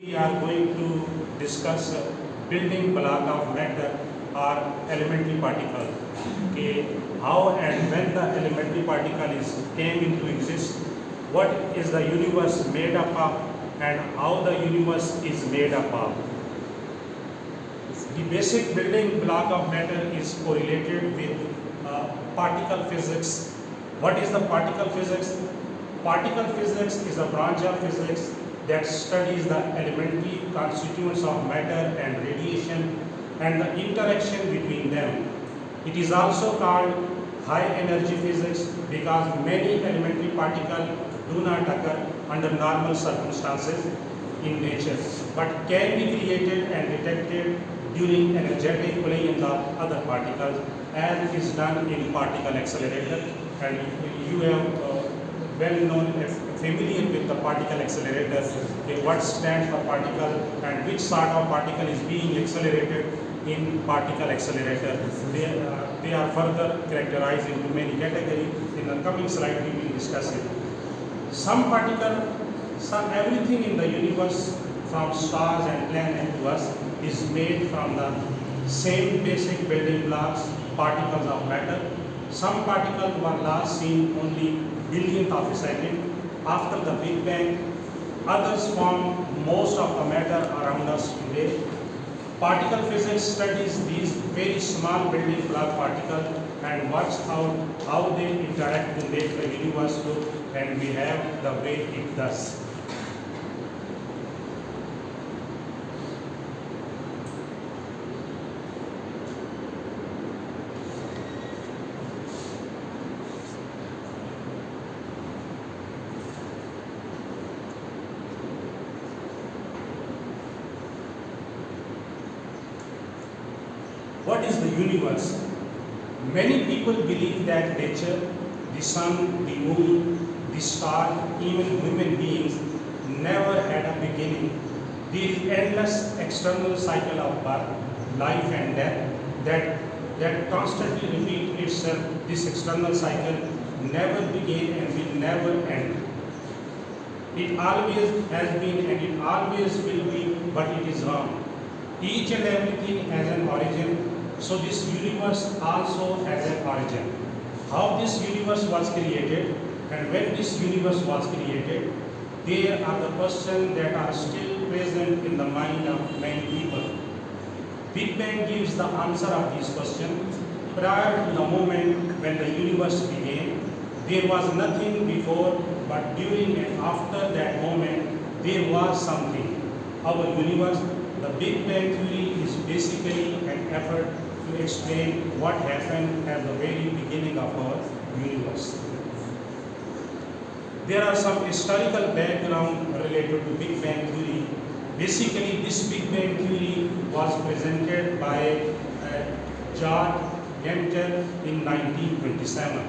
We are going to discuss building block of matter or elementary particle. Okay, how and when the elementary particle is came into exist, what is the universe made up of, and how the universe is made up of. The basic building block of matter is correlated with particle physics. What is the particle physics? Particle physics is a branch of physics that studies the elementary constituents of matter and radiation and the interaction between them. It is also called high energy physics because many elementary particles do not occur under normal circumstances in nature but can be created and detected during energetic collisions of other particles, as it is done in particle accelerator. And you have well known, familiar with the particle accelerator, okay, what stands for particle and which sort of particle is being accelerated in particle accelerator. They are further characterized into many categories. In the coming slide we will discuss it. Everything in the universe from stars and planets to us is made from the same basic building blocks, particles of matter. Some particles were last seen only billionth of a second after the Big Bang. Others form most of the matter around us today. Particle physics studies these very small building block particles and works out how they interact to make the universe look and behave the way it does. What is the universe? Many people believe that nature, the sun, the moon, the star, even human beings never had a beginning. There is endless external cycle of birth, life and death that constantly repeat itself. This external cycle never began and will never end. It always has been and it always will be, but it is wrong. Each and everything has an origin. So this universe also has an origin. How this universe was created and when this universe was created, there are the questions that are still present in the mind of many people. Big Bang gives the answer of these questions. Prior to the moment when the universe began, there was nothing before, but during and after that moment, there was something. Our universe, the Big Bang theory, is basically an effort to explain what happened at the very beginning of our universe. There are some historical background related to Big Bang theory. Basically, this Big Bang theory was presented by George Lemaitre in 1927.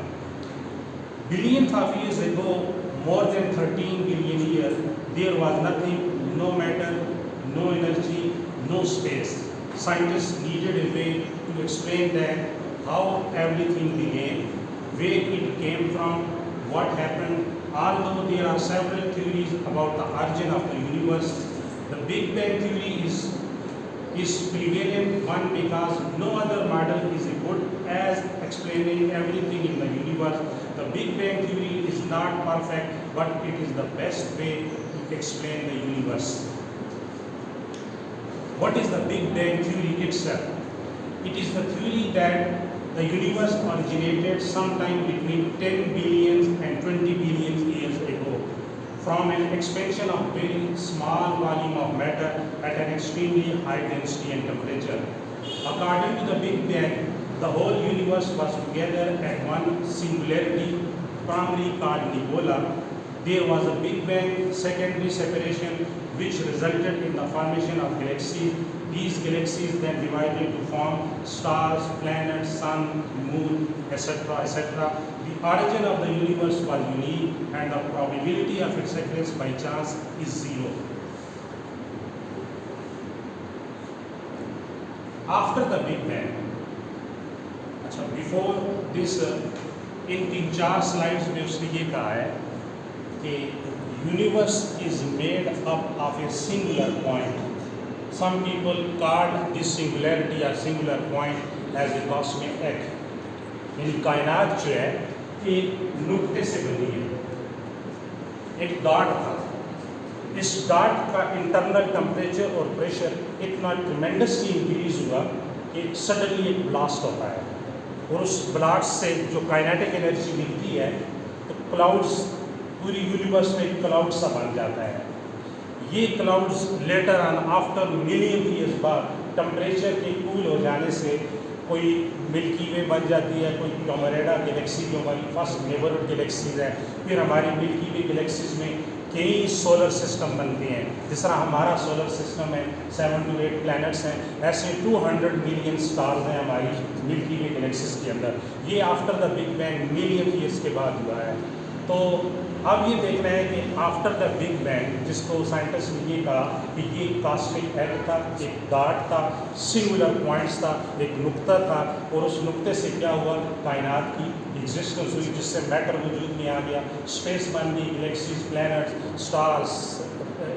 Billions of years ago, more than 13 billion years, there was nothing, no matter, no energy, no space. Scientists needed a way to explain that, how everything began, where it came from, what happened. Although there are several theories about the origin of the universe, the Big Bang theory is prevalent one because no other model is good as explaining everything in the universe. The Big Bang theory is not perfect, but it is the best way to explain the universe. What is the Big Bang theory itself? It is the theory that the universe originated sometime between 10 billion and 20 billion years ago from an expansion of very small volume of matter at an extremely high density and temperature. According to the Big Bang, the whole universe was together at one singularity, primarily called nebula. There was a Big Bang secondary separation which resulted in the formation of galaxies. These galaxies then divided to form stars, planets, sun, moon, etc., etc. The origin of the universe was unique and the probability of its occurrence by chance is zero. After the Big Bang, before this, in 3-4 slides में उसने ये कहा है कि universe is made up of a singular point. Some people call this singularity or singular point as a cosmic egg. यानी कायनात जो है एक नुक्ते से बनी है, एक डॉट था। इस डॉट का इंटरनल टेम्परेचर और प्रेशर इतना ट्रिमेंडसली इंक्रीज हुआ कि सडनली एक ब्लास्ट होता है, और उस ब्लास्ट से जो काइनेटिक एनर्जी मिलती है तो क्लाउड्स, पूरी यूनिवर्स में एक क्लाउड सा बन जाता है। ये clouds later on after million years बाद टेम्परेचर के कूल हो जाने से कोई मिल्की वे बन जाती है, कोई टोमरेडा गैलेक्सी जो हमारी फर्स्ट नेबरहुड गैलेक्सीज है, फिर हमारी मिल्की वे गैलेक्सीज में कई सोलर सिस्टम बनते हैं। जिस तरह हमारा सोलर सिस्टम है 7 to 8 प्लैनेट्स हैं, ऐसे 200 मिलियन स्टार्स हैं हमारी मिल्की वे गैलेक्सीज के अंदर। ये after the big bang million years के बाद हुआ है। तो अब ये देख रहे हैं कि आफ्टर द बिग बैंग, जिसको साइंटिस्ट ने ये कहा कि ये कॉस्मिक एग था, एक डॉट था, सिंगुलर पॉइंट्स था, एक नुक्ता था, और उस नुक्ते से क्या हुआ, कायनात की एग्जिस्टेंस हुई, जिससे मैटर वजूद में आ गया, स्पेस बन गई, गैलेक्सीज, प्लैनेट्स, स्टार्स,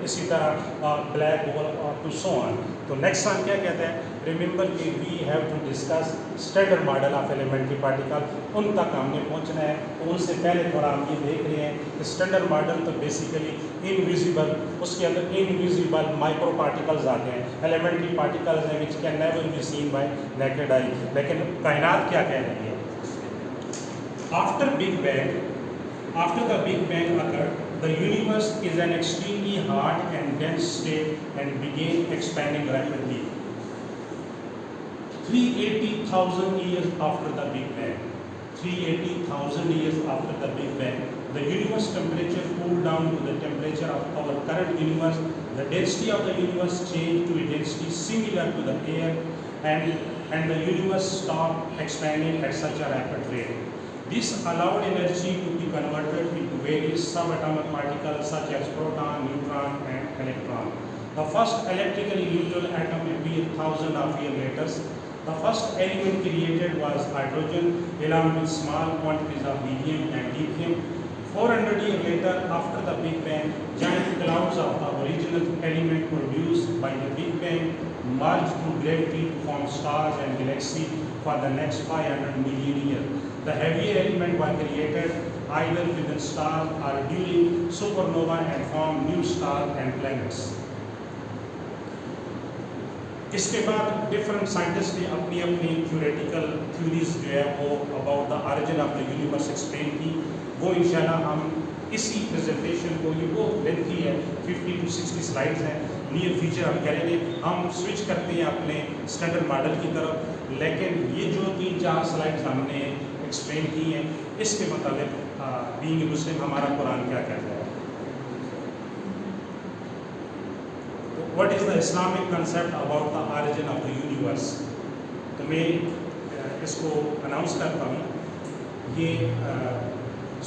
इसी तरह ब्लैक होल और टू सो ऑन। तो नेक्स्ट हम क्या कहते हैं, रिमेंबर कि we have to discuss standard model of elementary particle, उन तक हमने पहुंचना है। तो उनसे पहले थोड़ा हम ये देख रहे हैं कि स्टैंडर्ड मॉडल तो बेसिकली इनविजिबल, उसके अंदर इनविजिबल माइक्रो पार्टिकल्स आते हैं, एलिमेंट्री पार्टिकल्स हैं which can never be seen bye naked eye. लेकिन कायनात क्या कह रही है, after big bang, after the big bang occurred, the universe is an extremely hot and dense state and began expanding rapidly. 380,000 years after the big bang, 380,000 years after the big bang, the universe temperature cooled down to the temperature of our current universe. The density of the universe changed to a density similar to the air, and the universe stopped expanding at such a rapid rate. This allowed energy to be converted into various subatomic particles such as proton, neutron, and electron. The first electrically neutral atom appeared thousands of years later. The first element created was hydrogen, along with small quantities of helium and lithium. 400 years later, after the Big Bang, giant clouds of the original element produced by the Big Bang merged through gravity to form stars and galaxies for the next 500 million years. The heavier element was created either within stars or during supernova and formed new stars and planets. इसके बाद different scientist ने अपनी अपनी theoretical theories जो है वो about the origin of the universe explain की। वो इंशाल्लाह हम इसी प्रेजेंटेशन को, ये वो लेंथी है 50 to 60 स्लाइड्स हैं, नियर फ्यूचर हम करेंगे। हम स्विच करते हैं अपने स्टैंडर्ड मॉडल की तरफ, लेकिन ये जो 3-4 स्लाइड्स हमने एक्सप्लेन की हैं, इसके मुताबिक बीइंग मुस्लिम हमारा कुरान क्या कहता है। What is the Islamic concept about the origin of the universe? तो मैं इसको अनाउंस करता हूँ। ये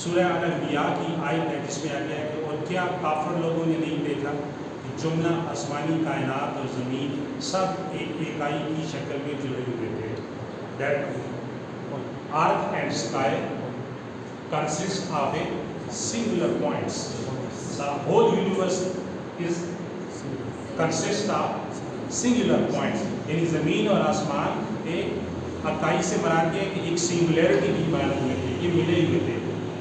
सूरह अल-अंबिया की आयत है जिसमें आ गया है कि और क्या काफिर लोगों ने नहीं देखा कि जुमला आसमानी कायनात और ज़मीन सब एक इकाई की शक्ल में जुड़े हुए थे। That earth and sky consist of a singular points. The whole universe is consist of singular points, यानी ज़मीन और आसमान एक इकाई से मराद है कि एक सिंगुलरिटी भी बने हुए थे, ये मिले हुए थे।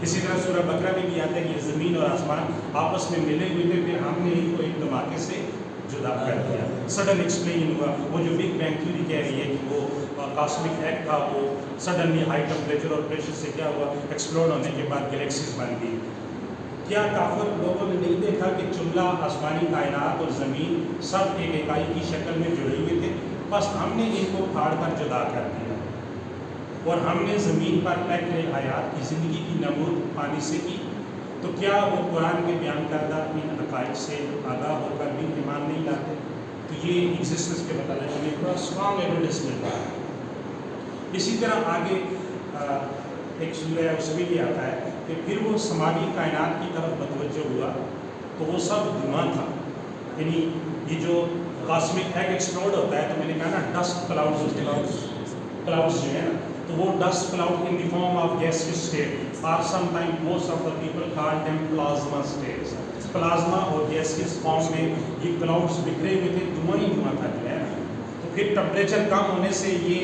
इसी तरह सूरह बकरा में भी आता है कि ये ज़मीन और आसमान आपस में मिले हुए थे, फिर हमने इनको एक धमाके से जुदा कर दिया, सडन एक्सप्लेन हुआ। वो जो बिग बैंग थ्योरी कह रही है कि वो कॉस्मिक एक्ट था, वो सडनली हाई टेम्परेचर और प्रेशर से क्या हुआ, एक्सप्लोड होने के बाद गैलेक्सीज बन गई। क्या काफिर लोगों ने नहीं देखा कि जुमला आसमानी कायनात और ज़मीन सब एक इकाई की शक्ल में जुड़े हुए थे, बस हमने इनको फाड़ कर जुदा कर दिया और हमने ज़मीन पर पहले हयात की ज़िंदगी की नमूद पानी से की। तो क्या वो कुरान में बयान करदा इन अकाइद से आगाह होकर भी ईमान नहीं लाते? तो ये एग्जिस्टेंस के मतलब हमें थोड़ा स्ट्रॉन्ग एविडेंस मिल रहा है। इसी तरह आगे एक सूरह है उसमें भी आता है कि फिर वो समावी कायनात की तरफ मतवज्जो हुआ तो वो सब धुआं था, यानी ये जो कॉस्मिक एग एक्सप्लोड होता है तो मैंने कहा ना डस्ट क्लाउड्स जो है ना, तो वो dust cloud in the form of gaseous state और sometime most of the people call them plasma states. Plasma और गैसेस फॉर्म में ये क्लाउड्स बिखरे हुए थे, धुआं ही धुआं था जो है ना। तो फिर टेम्परेचर कम होने से ये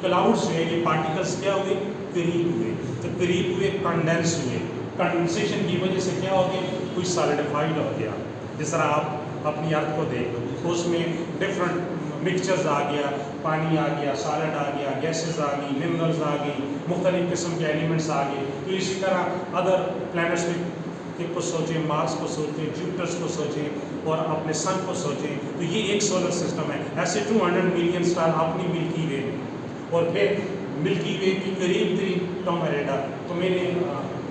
क्लाउड्स जो है, ये पार्टिकल्स क्या हुए, करीब हुए। तो करीब हुए, कंडेंस हुए। कंडेंसेशन की वजह से क्या हो गया, कोई सॉलिडिफाइड हो गया। जिस तरह आप अपनी अर्थ को देख लो, तो उसमें डिफरेंट मिक्सचर्स आ गया, पानी आ गया, सॉलिड आ गया, गैसेस आ गई, मिनरल्स आ गई, मुख्तलिफ किस्म के एलिमेंट्स आ गए। तो इसी तरह अदर प्लैनेट्स को सोचें, मार्स को सोचें, जुपिटर्स को सोचें और अपने सन को सोचें। तो ये एक सोलर सिस्टम है। ऐसे 200 मिलियन स्टार अपनी मिल्की वे में। और फिर मिल्की वे की करीब करीब टॉमेरेडा। तो मैंने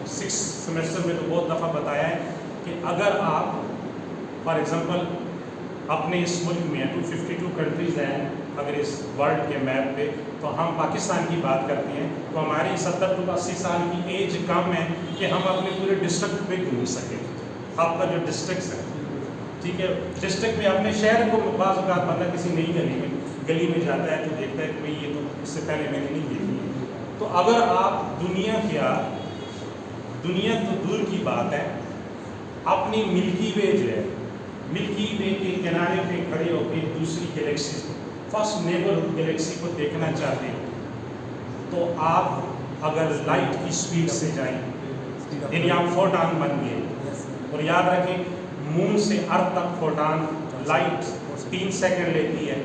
6th सेमेस्टर में तो बहुत दफ़ा बताया है कि अगर आप फॉर एग्ज़ाम्पल अपने इस मुल्क में 252 कंट्रीज़ हैं, अगर इस वर्ल्ड के मैप पे, तो हम पाकिस्तान की बात करते हैं तो हमारी 70 to 80 साल की एज कम है कि हम अपने पूरे डिस्ट्रिक्ट पे घूम सकें। आपका जो डिस्ट्रिक्ट है, ठीक है, डिस्ट्रिक्ट में अपने शहर को बाज़ औक़ात बंदा किसी नई गली में जाता है तो देखता है कि भाई ये तो इससे पहले मैंने नहीं देखी है। तो अगर आप दुनिया तो दूर की बात है, अपनी मिल्की वे जो है, मिल्की वे के किनारे पे खड़े होकर दूसरी गैलेक्सी, फर्स्ट नेबरहुड गैलेक्सी को देखना चाहते हो, तो आप अगर लाइट की स्पीड से जाएं, यानी आप फोटान बन गए। और याद रखें, मून से अर्थ तक फोटान लाइट 3 सेकंड लेती है,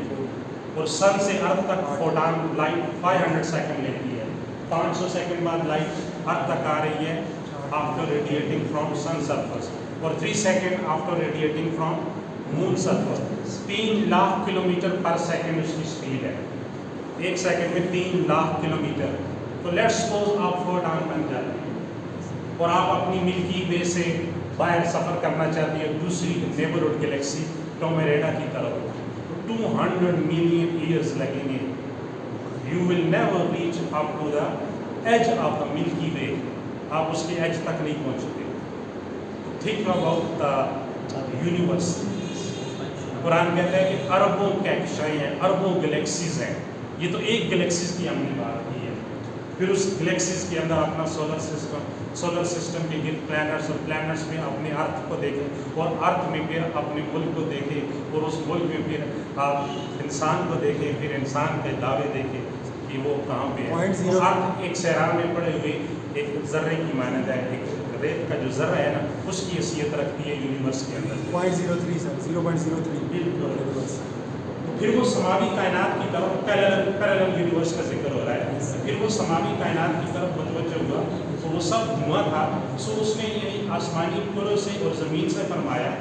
और सन से अर्थ तक फोटान लाइट 500 सेकंड लेती है। 500 सेकंड बाद लाइट अर्थ तक आ रही है after radiating from sun surface, और 3 second after radiating from moon surface. 3 lakh kilometre पर सेकंड उसकी स्पीड है। 1 सेकंड में 3 लाख किलोमीटर। तो लेट्स सपोज आप फोटान बन जाते हैं और आप अपनी मिल्की वे से बाहर सफ़र करना चाहती है दूसरी नेबरहुड गैलेक्सी टॉमेरेडा की तरफ, तो 200 मिलियन ईयर्स लगेंगे। You will never reach up to the age of the Milky Way. आप उसके एज तक नहीं पहुँचोगे। Think about the universe. कुरान कहता है कि अरबों कैक्शाएँ हैं, अरबों गैलेक्सीज हैं। ये तो एक गैलेक्सीज की हमने बात की है। फिर उस गैलेक्सीज के अंदर अपना सोलर सिस्टम के गिर प्लैनेट्स, और प्लैनेट्स में अपने अर्थ को देखें, और अर्थ में फिर अपने मुल्क को देखें, और उस मुल्क में फिर आप इंसान को देखें, फिर इंसान के दावे देखें कि वो कहाँ पे है। अर्थ एक सहरा में पड़े हुए एक ज़र्रे की मानद है, एक रेत का जो ज़र्रा है ना, उसकी हैसियत रखती है यूनिवर्स के अंदर। 0.03 सर, 0.03 बिल्कुल। फिर वो समावी कायनात की तरफ पैरेलल यूनिवर्स का जिक्र हो रहा है। फिर वो समावी कायनात की तरफ मुतवज्जह हुआ, तो वो सब धुआं था। सो उसने यानी आसमानी पुरों से और ज़मीन से फरमाया।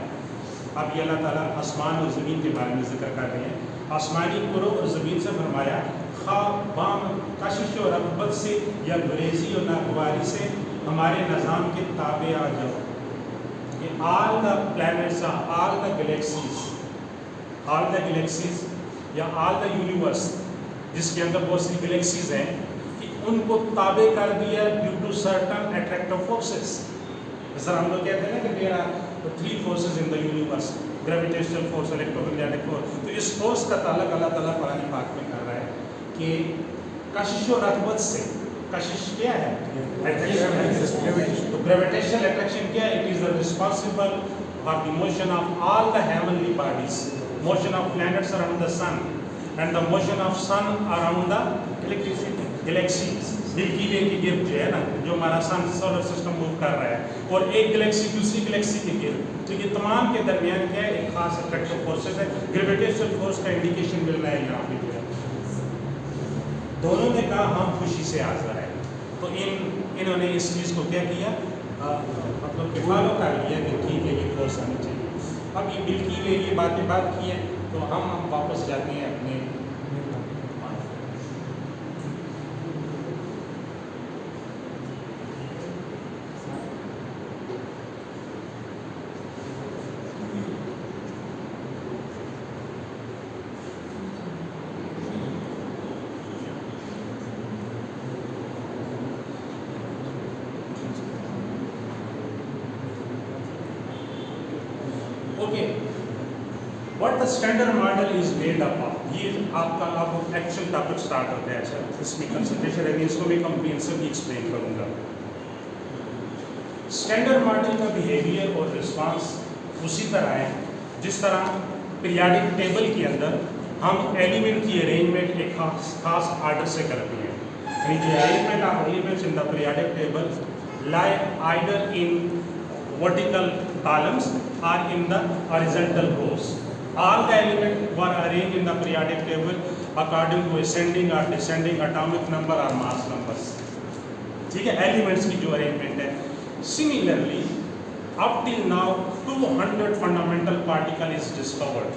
अब ये अल्लाह ताला आसमान और ज़मीन के बारे में जिक्र कर रहे हैं। आसमानी पुरों और ज़मीन से फरमाया, खा बाम कशिश और रग़बत से या गुरेज़ी और नागवारी से हमारे निज़ाम के ताबे आ जाओ। कि all the planets, all the galaxies या ऑल द यूनिवर्स, जिसके अंदर बहुत सी गैलेक्सीज हैं, कि उनको ताबे कर दिया due to certain attractive forces. जैसा हम लोग कहते हैं ना कि there are 3 forces in the universe, gravitational force, electromagnetic force. तो इस फोर्स का ताल्लुक अल्लाह ताला कुरान पाक में कर रहा है कि कशिश और रग़बत से, कशिश क्या है? अट्रैक्शन। तो ग्रेविटेशनल अट्रैक्शन क्या है? It is the responsible for the motion of all the heavenly bodies, motion of planets around the sun and the motion of sun around the galaxies। Milky Way की गिर्द जो है ना, जो हमारा सन सोलर सिस्टम मूव कर रहा है, और एक गैलेक्सी दूसरी गैलेक्सी की गिर्द, तो ये तमाम के दरमियान क्या है? एक खास अट्रैक्टिव फोर्सेस है। ग्रेविटेशनल फोर्स का इंडिकेशन मिल रहा है यहाँ पे जो है। दोनों ने कहा हम खुशी से हाजिर है। तो इन्होंने इस चीज़ को क्या किया, मतलब फॉलो कर लिया कि ठीक है, ये फोर्स आनी चाहिए। अब ये मिल्की वे ये बात की है, तो हम वापस जाते हैं अपने what the standard model is made up of. ये आपका अब एक्चुअल टॉपिक स्टार्ट होता है। अच्छा, इसमें कंसंट्रेशन रहेगी, इसको मैं कम्प्रीहेंसिवली एक्सप्लेन करूँगा। स्टैंडर्ड मॉडल का बिहेवियर और रिस्पांस उसी तरह है जिस तरह पीरियाडिक टेबल के अंदर हम एलिमेंट की अरेंजमेंट एक खास आर्डर से करते हैं। यानी the arrangement of elements in the periodic table lie either in vertical columns or in the horizontal rows. All the elements were arranged in the periodic table according to ascending or descending atomic number or mass numbers. ठीक है, elements की जो arrangement है। Similarly up till now 200 fundamental particle is discovered,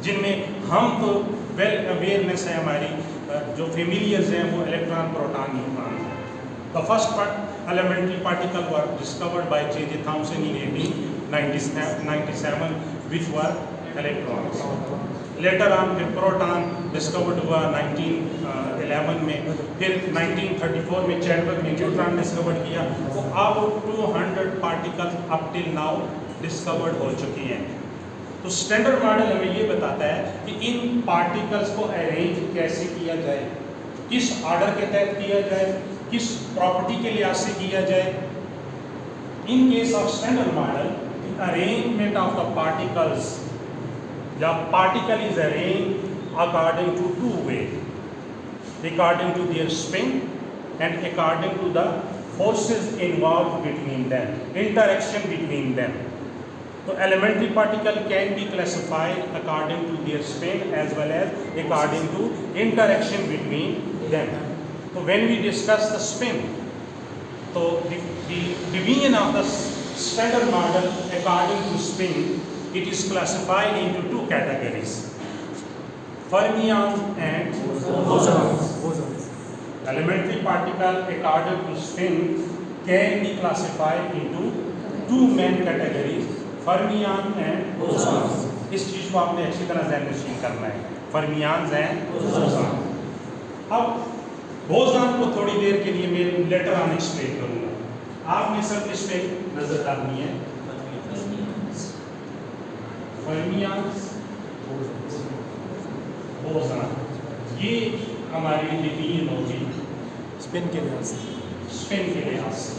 जिनमें हम तो well awareness है हमारी, जो फेमिलियर्स हैं वो इलेक्ट्रॉन, प्रोटॉन, न्यूट्रॉन है। The first elementary particle were discovered by J.J. Thomson in 1897 which were electrons. Later on फिर प्रोटॉन डिस्कवर्ड हुआ 1911 में, फिर 1934 में चैडविक ने न्यूट्रॉन डिस्कवर किया। तो अब 200 particles up till now discovered हो चुकी हैं। तो स्टैंडर्ड मॉडल हमें ये बताता है कि इन पार्टिकल्स को अरेंज कैसे किया जाए, किस ऑर्डर के तहत किया जाए, किस प्रॉपर्टी के लिहाज से किया जाए। In case of standard model, arrangement of the particles या particle is arrange according to to way, according to their spin and according to the forces involve between them, interaction between them. So elementary particle can be classified according to their spin as well as according to interaction between them. So when we discuss the spin, so the division of the standard model according to spin, it is classified into two categories: fermions and bosons. Elementary particle according to spin can be classified into two main categories: fermion and bosons. इस चीज़ को आपने अच्छी तरह ज़हन नशीन करना है, फर्मियान्स and boson. अब boson को थोड़ी देर के लिए मैं लेटर ऑन एक्सप्लेन करूँगा, आपने सब इस पे नजर डालनी है। फर्मियान्स, बोसॉन, ये हमारी डिवीजन होगी स्पिन के लिहाज से। स्पिन के लिहाज से।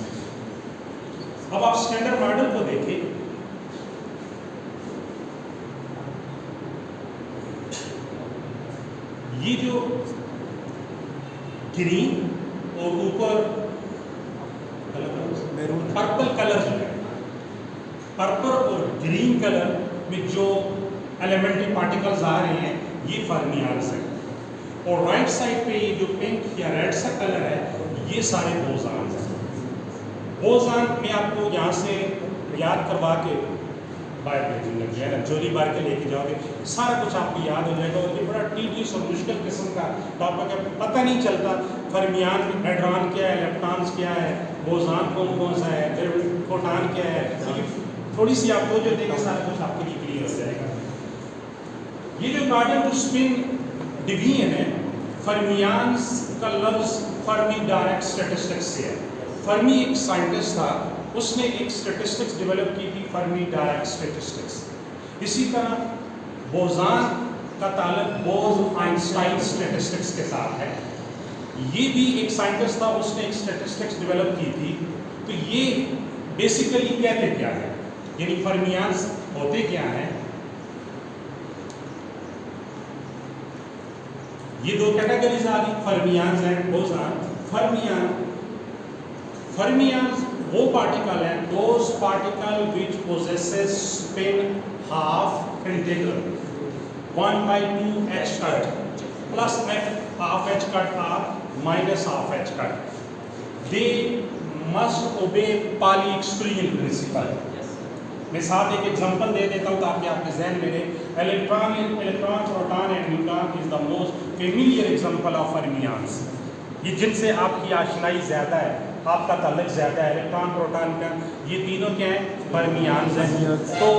अब आप स्टैंडर्ड मॉडल को देखें, ये जो ग्रीन और ऊपर पर्पल कलर जो है, पर्पल और ग्रीन कलर में जो एलिमेंट्री पार्टिकल्स आ रहे हैं ये फर्मियान्स हैं, और राइट साइड पे ये जो पिंक या रेड सा कलर है ये सारे बोसॉन्स हैं। बोसॉन में आपको यहाँ से याद करवा के बाहर भेजूंगा, जो है ना, जोली बार के लेके जाओगे, सारा कुछ आपको याद हो जाएगा। और ये बड़ा टीडियस और मुश्किल किस्म का टॉपिक है, पता नहीं चलता फर्मियान, हेड्रॉन क्या है, इलेक्ट्रॉन्स क्या है, बोसॉन कौन कौन सा है, फिर फोटॉन क्या है। थोड़ी सी आपको जो देखें सारा कुछ आपके लिए क्लियर हो जाएगा। ये जो अकॉर्डिंग टू स्पिन डिवीजन है, फर्मियान्स का लफ्ज फर्मी डायरेक्ट स्टैटिस्टिक्स से है। फर्मी एक साइंटिस्ट था, उसने एक स्टैटिस्टिक्स डेवलप की थी, फर्मी डायरेक्ट स्टैटिस्टिक्स। इसी तरह बोसॉन का ताल्लुक बोस-आइंस्टाइन स्टैटिस्टिक्स के साथ है। ये भी एक साइंटिस्ट था, उसने एक स्टैटिस्टिक्स डेवलप की थी। तो ये बेसिकली कहते क्या है, यानी फर्मियान्स होते क्या हैं। ये दो कैटेगरीज आ गई, फर्मियान्स एंड बोसॉन। फर्मियान्स वो पार्टिकल हैं, those particle which possesses spin half integral 1/2 h cut plus half h cut or minus half h cut. They must obey Pauli exclusion principle. मैं साथ एक एग्जांपल दे देता हूँ ताकि आपके जहन में रहे। Electron, proton and neutron is the most familiar example of fermions. ये जिनसे आपकी आशनाई ज़्यादा है, आपका ताल्लुक ज़्यादा है, इलेक्ट्रॉन, प्रोटॉन का, ये तीनों क्या हैं, फर्मियान्स हैं। तो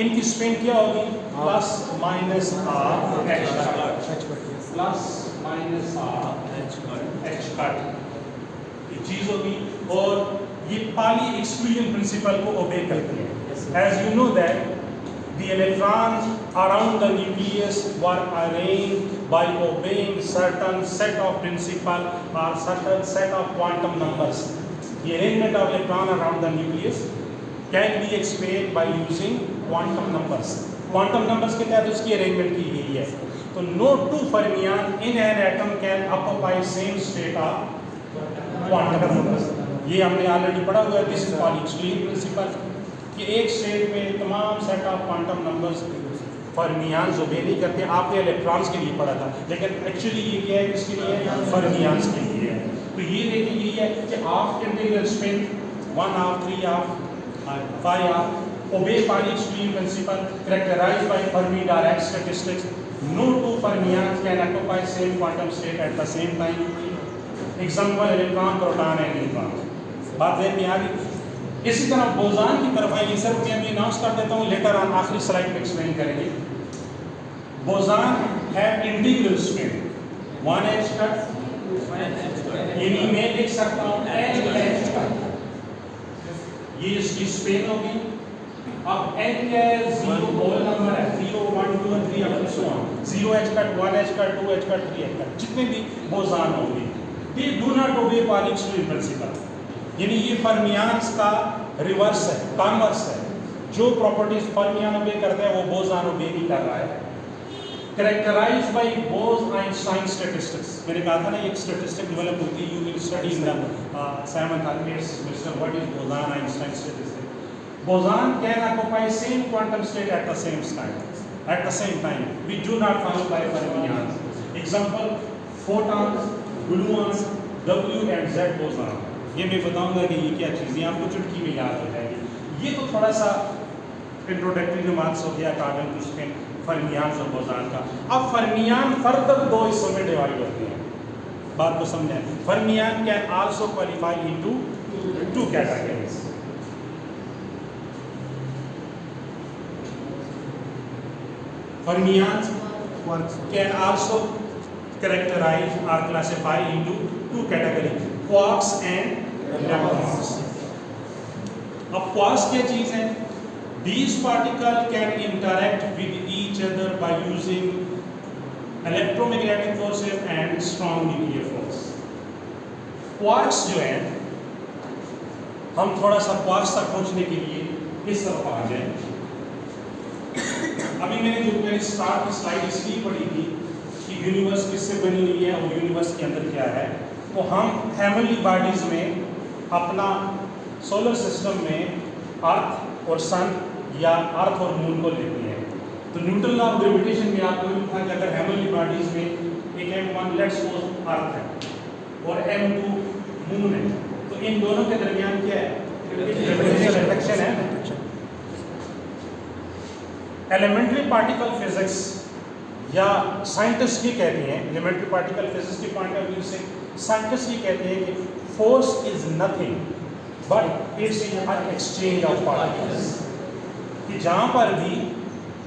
इनकी स्पिन क्या होगी, plus minus half h cut, plus minus half h cut, ये चीज़ होगी। और ये पाली एक्सक्लूजन प्रिंसिपल को ओबे करती है। As you know that the electrons around the nucleus were arranged by obeying certain set of principle or certain set of quantum numbers. The arrangement of electron around the nucleus can be explained by using quantum numbers. Quantum numbers के तहत उसकी arrangement की गई है. तो no two fermion in an atom can occupy same state of quantum numbers. ये हमने already पढ़ा हुआ है. This is Pauli-Exclusion principle कि एक स्टेट में तमाम सेट ऑफ क्वांटम नंबर्स फर्मियान्स ओबे नहीं करते. आपने इलेक्ट्रॉन्स के लिए पढ़ा था, लेकिन एक्चुअली ये क्या है, किसके लिए है? फर्मियान्स के लिए है. तो ये देखिए यही है कि of integral spin 1 of 3 of 5 of obey Pauli-Exclusion principle characterized by Fermi direct statistics. No two fermions can occupy same quantum state at the same time. Example electron, proton and neutron. बात है में आ गई. इसी तरह बोजान की तरफ आइए. Sir मैं अभी अनाउंस कर देता हूँ, लेटर ऑन आखिरी स्लाइड में एक्सप्लेन करेंगे. बोजान है इंटीग्रल स्पिन 1h कट, यानी मैं लिख सकता हूँ NH कट. ये इसकी स्पिन होगी. अब n क्या है? 0 होल नंबर है. 0 1 2 3 up to 0h cut, 1h cut, 2h cut, 3h cut, जितने भी बोजान होंगे. दे डू नॉट ओबे Pauli-Exclusion principle. यानी ये फर्मियान्स का रिवर्स है, कॉन्वर्स है. जो प्रॉपर्टीज फर्मियान ओबे करते हैं वो बोजान ओबे नहीं कर रहा है. Characterized by Bose-Einstein statistics. मैंने कहा था ना एक स्टैटिस्टिक डेवलप होती है. You will study in the 7th or 8th semester what is Bose-Einstein statistics. Boson can occupy same quantum state at the same time. We do not follow by fermions. Example: photons, gluons, W and Z boson. ये मैं बताऊंगा कि ये क्या चीज़ें आपको चुटकी में याद हो जाएगी. ये तो थोड़ा सा इंट्रोडक्टरी रिमार्क्स हो गया कार्बन टू स्पिन, फर्मियान्स और बोजान का. अब फर्मियान फर्दर दो हिस्सों में डिवाइड होते हैं. बात को समझें. Fermion can also qualify into two categories. Fermions can also characterize or classify into two categories: quarks and leptons. अब quarks क्या चीज़ है? These particles can interact with each other by using electromagnetic forces and strong nuclear force. Quarks जो है, हम थोड़ा सा quarks तक पहुँचने के लिए इस तरफ आ जाए. अभी मैंने स्टार्ट की स्लाइड इसलिए पढ़ी थी कि यूनिवर्स किससे बनी हुई है और यूनिवर्स के अंदर क्या है. तो हम हेवनली बॉडीज में अपना सोलर सिस्टम में अर्थ और सन या अर्थ और मून को लेते हैं. तो न्यूटन लॉ ऑफ ग्रेविटेशन में आपको भी था कि अगर हेवनली बॉडीज में एक M1 लेट्स सपोज अर्थ है और M2 मून है, तो इन दोनों के दरमियान क्या है? ग्रेविटेशनल अट्रैक्शन है. एलिमेंट्री पार्टिकल फिजिक्स या साइंटिस्ट ये कहते हैं, एलिमेंट्री पार्टिकल फिजिक्स के पॉइंट ऑफ व्यू से साइंटिस्ट ये कहते हैं कि force is nothing but it's an exchange of particles. कि जहाँ पर भी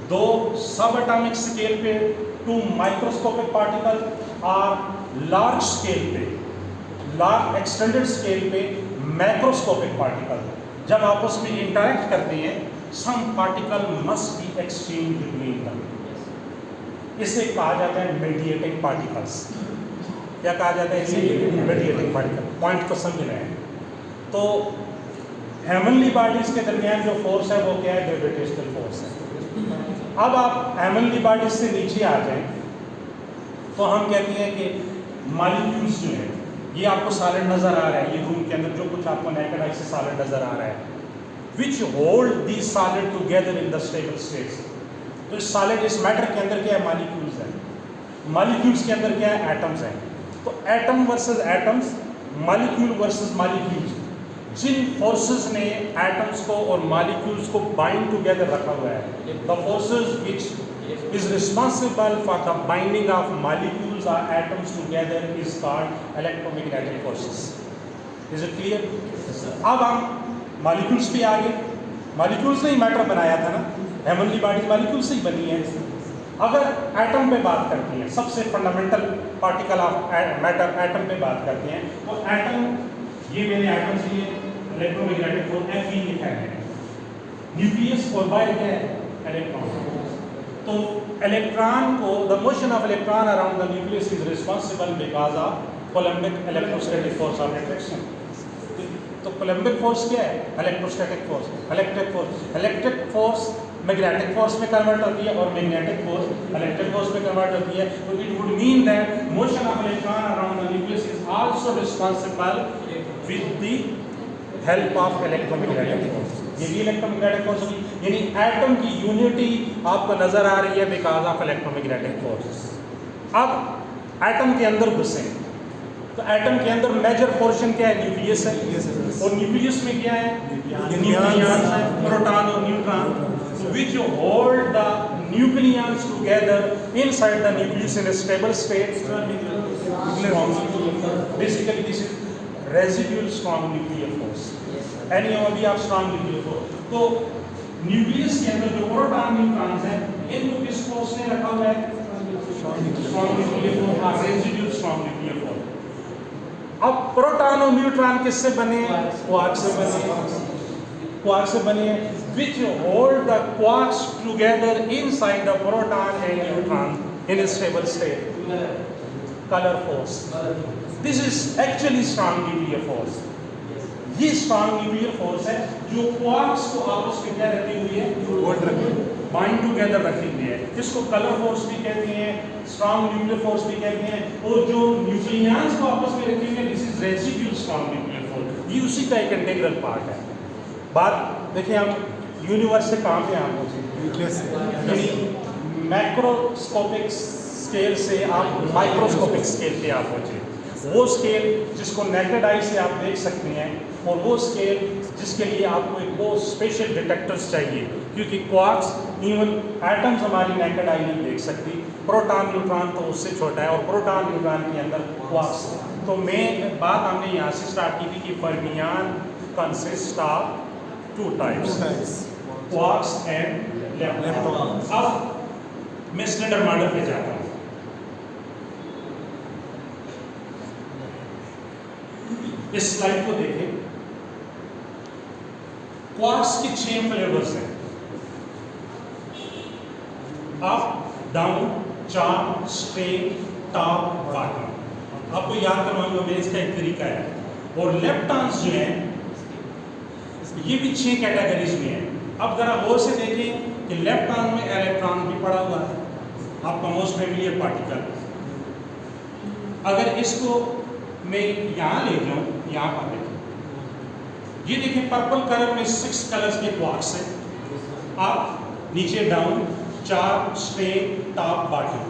दो सब एटॉमिक स्केल पे टू माइक्रोस्कोपिक पार्टिकल और लार्ज स्केल पे, लार्ज एक्सटेंडेड स्केल पे मैक्रोस्कोपिक पार्टिकल जब आपस में इंटरेक्ट करते हैं, some particle must be exchanged between them. इसे कहा जाता है mediating particles. क्या कहा जाता है इसे? mediating particle. पॉइंट को समझ रहे हैं. तो हेवनली बॉडीज के दरमियान जो फोर्स है वो क्या है? ग्रेविटेशनल फोर्स है. अब आप हेवनली बॉडीज से नीचे आ जाएं तो हम कहते हैं कि मॉलिक्यूल्स जो है, ये आपको सॉलिड नजर आ रहा है. ये रूम के अंदर जो कुछ आपको नेकेड आई से सॉलिड नजर आ रहा है, which hold these solid together in the stable states. तो इस solid, इस मैटर के अंदर क्या है? मॉलिक्यूल्स हैं. मॉलिक्यूल्स के अंदर क्या है? एटम्स हैं. तो atom versus atoms, molecule versus molecules, जिन फोर्सेस ने एटम्स को और मॉलिक्यूल्स को बाइंड टुगेदर रखा हुआ है, the forces which is responsible for the binding of molecules or atoms together is called electromagnetic forces. Is it clear? अब हम मॉलिक्यूल्स भी आ गए. मॉलिक्यूल्स ने ही मैटर बनाया था ना. हेवनली बॉडीज मॉलिक्यूल्स से ही बनी है. अगर एटम पे बात करते हैं, सबसे fundamental particle of matter atom पे बात करते हैं, तो एटम, ये मैंने एटम से इलेक्ट्रोमैग्नेटिक फोर्स Fe लिखा है. न्यूक्लियस और बाहर क्या है? इलेक्ट्रॉन. तो इलेक्ट्रॉन को, the motion of electron around the nucleus is responsible because of coulombic electrostatic force of attraction. तो कोलम्बिक फोर्स क्या है? Electrostatic force. Electric force magnetic force में कन्वर्ट होती है और मैग्नेटिक फोर्स इलेक्ट्रिक फोर्स में कन्वर्ट होती है। तो it would mean that motion of electron around the nucleus is also responsible with the help of electromagnetic force. ये भी इलेक्ट्रोमैग्नेटिक फोर्स होगी, यानी एटम की यूनिटी आपको नजर आ रही है बिकॉज ऑफ इलेक्ट्रोमैग्नेटिक फोर्स। अब एटम के अंदर घुसे तो एटम के अंदर मेजर पोर्शन क्या है? न्यूक्लियस है। और न्यूक्लियस में क्या है? न्यूक्लियॉन्स है, प्रोटॉन और neutron, which hold the nucleons together inside the nucleus in a stable state. Basically, this is residual strong nuclear force. Any only of strong nuclear force. तो न्यूक्लियस के अंदर जो प्रोटॉन न्यूट्रॉन्स हैं, इनको किस force ने रखा हुआ है? Strong nuclear force, residual strong nuclear force. अब प्रोटॉन और न्यूट्रॉन किससे बने? क्वार्क से बने हैं, which hold the quarks together inside the proton and neutron in a stable state. Color force. This is actually strong nuclear force. ये strong nuclear force है जो quarks को आपस में क्या रखी हुई है? बाइंड टूगेदर रखी हुई है। इसको कलर फोर्स भी कहते हैं, स्ट्रॉन्ग न्यूक्लियर फोर्स भी कहते हैं। और जो न्यूक्लियंस को आपस में रखी हुई है, this is residual strong nuclear force. ये उसी का एक इंटीग्रल पार्ट है। बात देखिए, हम यूनिवर्स से कहाँ पे आप पहुँचे? मैक्रोस्कोपिक स्केल से आप माइक्रोस्कोपिक स्केल पे आप पहुँचे। वो स्केल जिसको नेकेड आई से आप देख सकते हैं, और वो स्केल जिसके लिए आपको एक वो स्पेशल डिटेक्टर्स चाहिए, क्योंकि क्वार्क्स इवन एटम्स हमारी नेकेड आई नहीं देख सकती। प्रोटॉन न्यूट्रॉन तो उससे छोटा है, और प्रोटॉन न्यूट्रॉन के अंदर क्वार्क्स। तो मैं बात हमने यहाँ से स्टार्ट की थी कि fermion consist of two types, quarks and leptons. अब मैं स्टैंडर्ड मॉडल पे जाता हूँ। इस स्लाइड को देखें। क्वार्क्स के 6 फ्लेवर्स हैं, up, down, charm, straight, top, bottom. आपको याद करवाऊंगा मैं, इसका एक तरीका है। और लेप्टॉन्स जो हैं ये भी 6 कैटेगरीज में है। अब जरा गौर से देखें कि लेप्टॉन में इलेक्ट्रॉन भी पड़ा हुआ है, आपका मोस्ट फेमिलियर पार्टिकल। अगर इसको मैं यहाँ ले जाऊँ, यहाँ पर देखें, ये देखें पर्पल कलर में 6 कलर्स के क्वार्क्स हैं। आप नीचे down, charm, straight, top, bottom.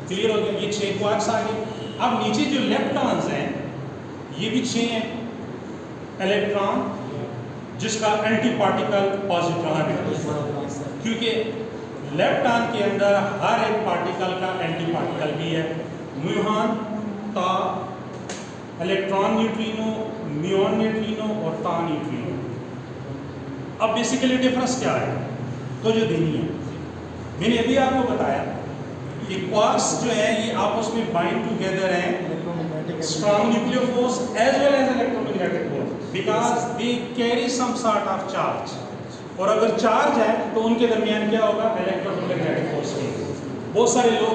Clear हो गया? ये 6 क्वार्क्स आ गए। अब नीचे जो लेप्टॉन्स हैं ये भी 6 हैं। इलेक्ट्रॉन जिसका एंटी पार्टिकल पॉजिट्रॉन है, क्योंकि लेप्टॉन के अंदर हर एक पार्टिकल का एंटी पार्टिकल भी है। म्यूऑन, ता, इलेक्ट्रॉन न्यूट्रिनो, म्यूऑन न्यूट्रिनो और ता न्यूट्रिनो। अब बेसिकली डिफरेंस क्या है? तो जो देनी है, मैंने अभी आपको बताया कि क्वार्क्स जो है ये आपस में बाइंड टूगेदर हैं, strong nuclear force as well as electromagnetic force, because they carry some sort of charge. और अगर चार्ज है तो उनके दरमियान क्या होगा? इलेक्ट्रोमैग्नेटिक फोर्स भी। बहुत सारे लोग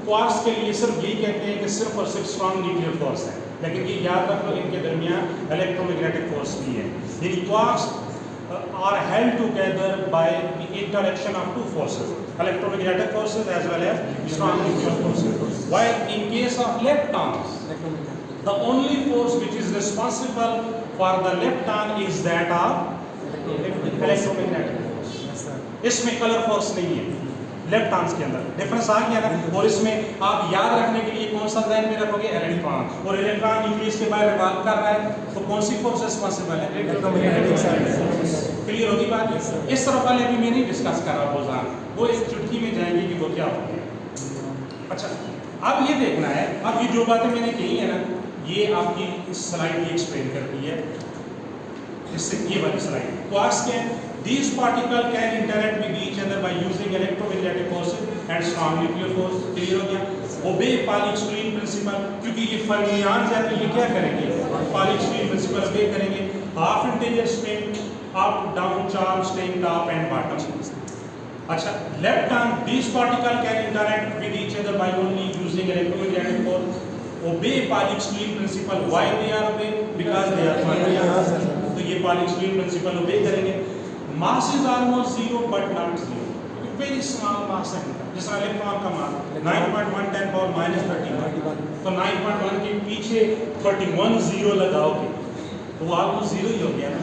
क्वार्क्स के लिए सिर्फ यही कहते हैं कि सिर्फ और सिर्फ स्ट्रॉन्ग न्यूक्लियर फोर्स है, लेकिन ये याद रख लो इनके दरमियान इलेक्ट्रोमैग्नेटिक फोर्स भी है। यानी quarks are held together by the interaction of two forces, electromagnetic forces as well as strong nuclear forces. While in case of leptons, the only force which is responsible for the lepton is that of electromagnetic force. इसमें colour force नहीं है leptons के अंदर। Difference आ गया ना? और इसमें आप याद रखने के लिए कौन सा ध्यान में रखोगे? इलेक्ट्रॉन। और इलेक्ट्रॉन न्यूक्लियस के बाहर रिवॉल्व कर रहा है, तो कौन सी फोर्स रिस्पांसिबल है? क्लियर होगी बात? इस तरफ वाले अभी मैं नहीं डिस्कस कर रहा बोझान, वो एक चुटकी में जाएंगे कि वो क्या हो गया। अच्छा, अब ये देखना है, अब ये जो बातें मैंने कही है ना, ये आपकी इस स्लाइड ये एक्सप्लेन करती है। इससे ये वाली स्लाइड क्वार्क्स के these particles can interact with each other by using electromagnetic forces and strong nuclear force. Clear हो गया? obey Pauli exclusion principle, क्योंकि ये फर्मियान्स हैं तो ये क्या करेंगे? Pauli exclusion principle obey करेंगे। half integer spin, up, down, charm, string, top and bottom. अच्छा, lepton, these particles can interact with each other by only using electromagnetic force. obey Pauli exclusion principle. Why they are obey? Because they are fermions. ये polystyrene principal ओबे करेंगे। Mass is almost zero but not zero, very small mass है इनका। जिस तरह electron का मास 9.1 10 power -31, तो 9.1 के पीछे 31 जीरो लगाओगे तो वो आपको जीरो ही हो गया ना,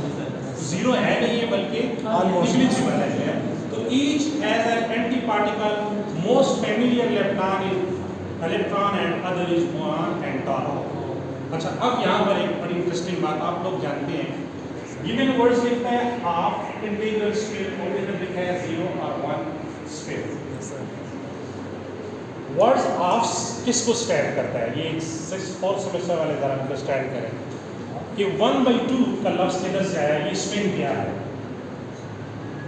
जीरो है नहीं है बल्कि negligible है। तो each has an anti-particle, most familiar electron and other is muon and tau। अच्छा, अब यहाँ पर एक बड़ी इंटरेस्टिंग बात आप लोग जानते हैं, ये मैंने वर्ड्स लिखा है हाफ इंटीग्रल स्फीयर और इधर लिखा है 0 और 1 स्फीयर। वर्ड्स हाफ किसको स्टैंड करता है, ये 4th सेमेस्टर वाले जरा अंडरस्टैंड करें कि 1/2 का लफ्ज किधर से आया, ये स्पिन क्या है,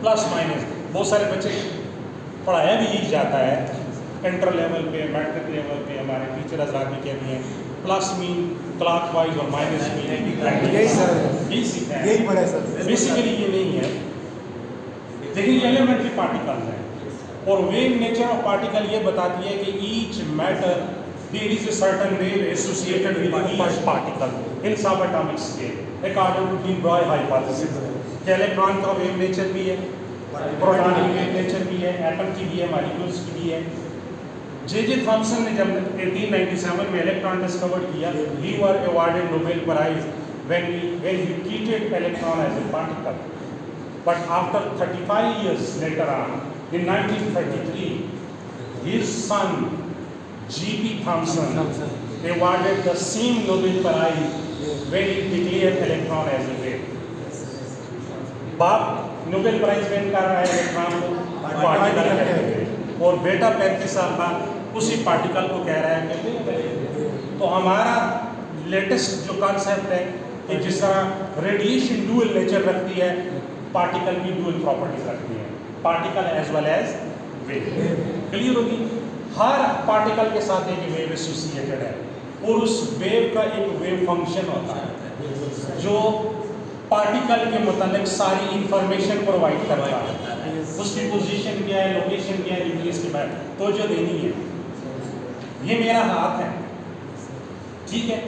प्लस माइनस। बहुत सारे बच्चे पढ़ाया भी यही जाता है, इंटर लेवल पे मैट्रिक लेवल पे हमारे टीचर हजरात भी कहते हैं प्लस मीन क्लॉकवाइज और माइनस मीन यही सर, यही सीखा है, यही पढ़ा सर। बेसिकली ये नहीं है। देखिए एलिमेंट्री पार्टिकल्स हैं और वेव नेचर ऑफ पार्टिकल ये बताती है कि each matter there is a certain wave associated with each particle in sub atomic scale according to de Broglie hypothesis. Electron का वेव नेचर भी है, प्रोटॉन की वेव नेचर भी है, एटम की भी है, मॉलिक्यूल्स की भी है। जे थॉमसन ने जब 1897 में इलेक्ट्रॉन डिस्कवर किया, he were awarded Nobel prize when he treated electron as a particle, but after 35 years later on in 1933 his son G.P. Thomson awarded the same Nobel Prize when he declared electron as a wave। बाप Nobel prize win कर रहा है electron को particle कहते हैं और बेटा 35 साल बाद उसी पार्टिकल को कह रहा है कि तो हमारा लेटेस्ट जो कॉन्सेप्ट है कि जिस तरह रेडिएशन डुअल नेचर रखती है, पार्टिकल की डुअल प्रॉपर्टीज रखती है, particle as well as wave. Clear होगी, हर पार्टिकल के साथ एक वेव एसोसिएटेड है और उस वेव का एक वेव फंक्शन होता है जो पार्टिकल के मुताबिक सारी इंफॉर्मेशन प्रोवाइड करता है, उसकी पोजीशन क्या है, लोकेशन क्या है, न्यूक्लियस के बारे तो जो देनी है। ये मेरा हाथ है, ठीक है,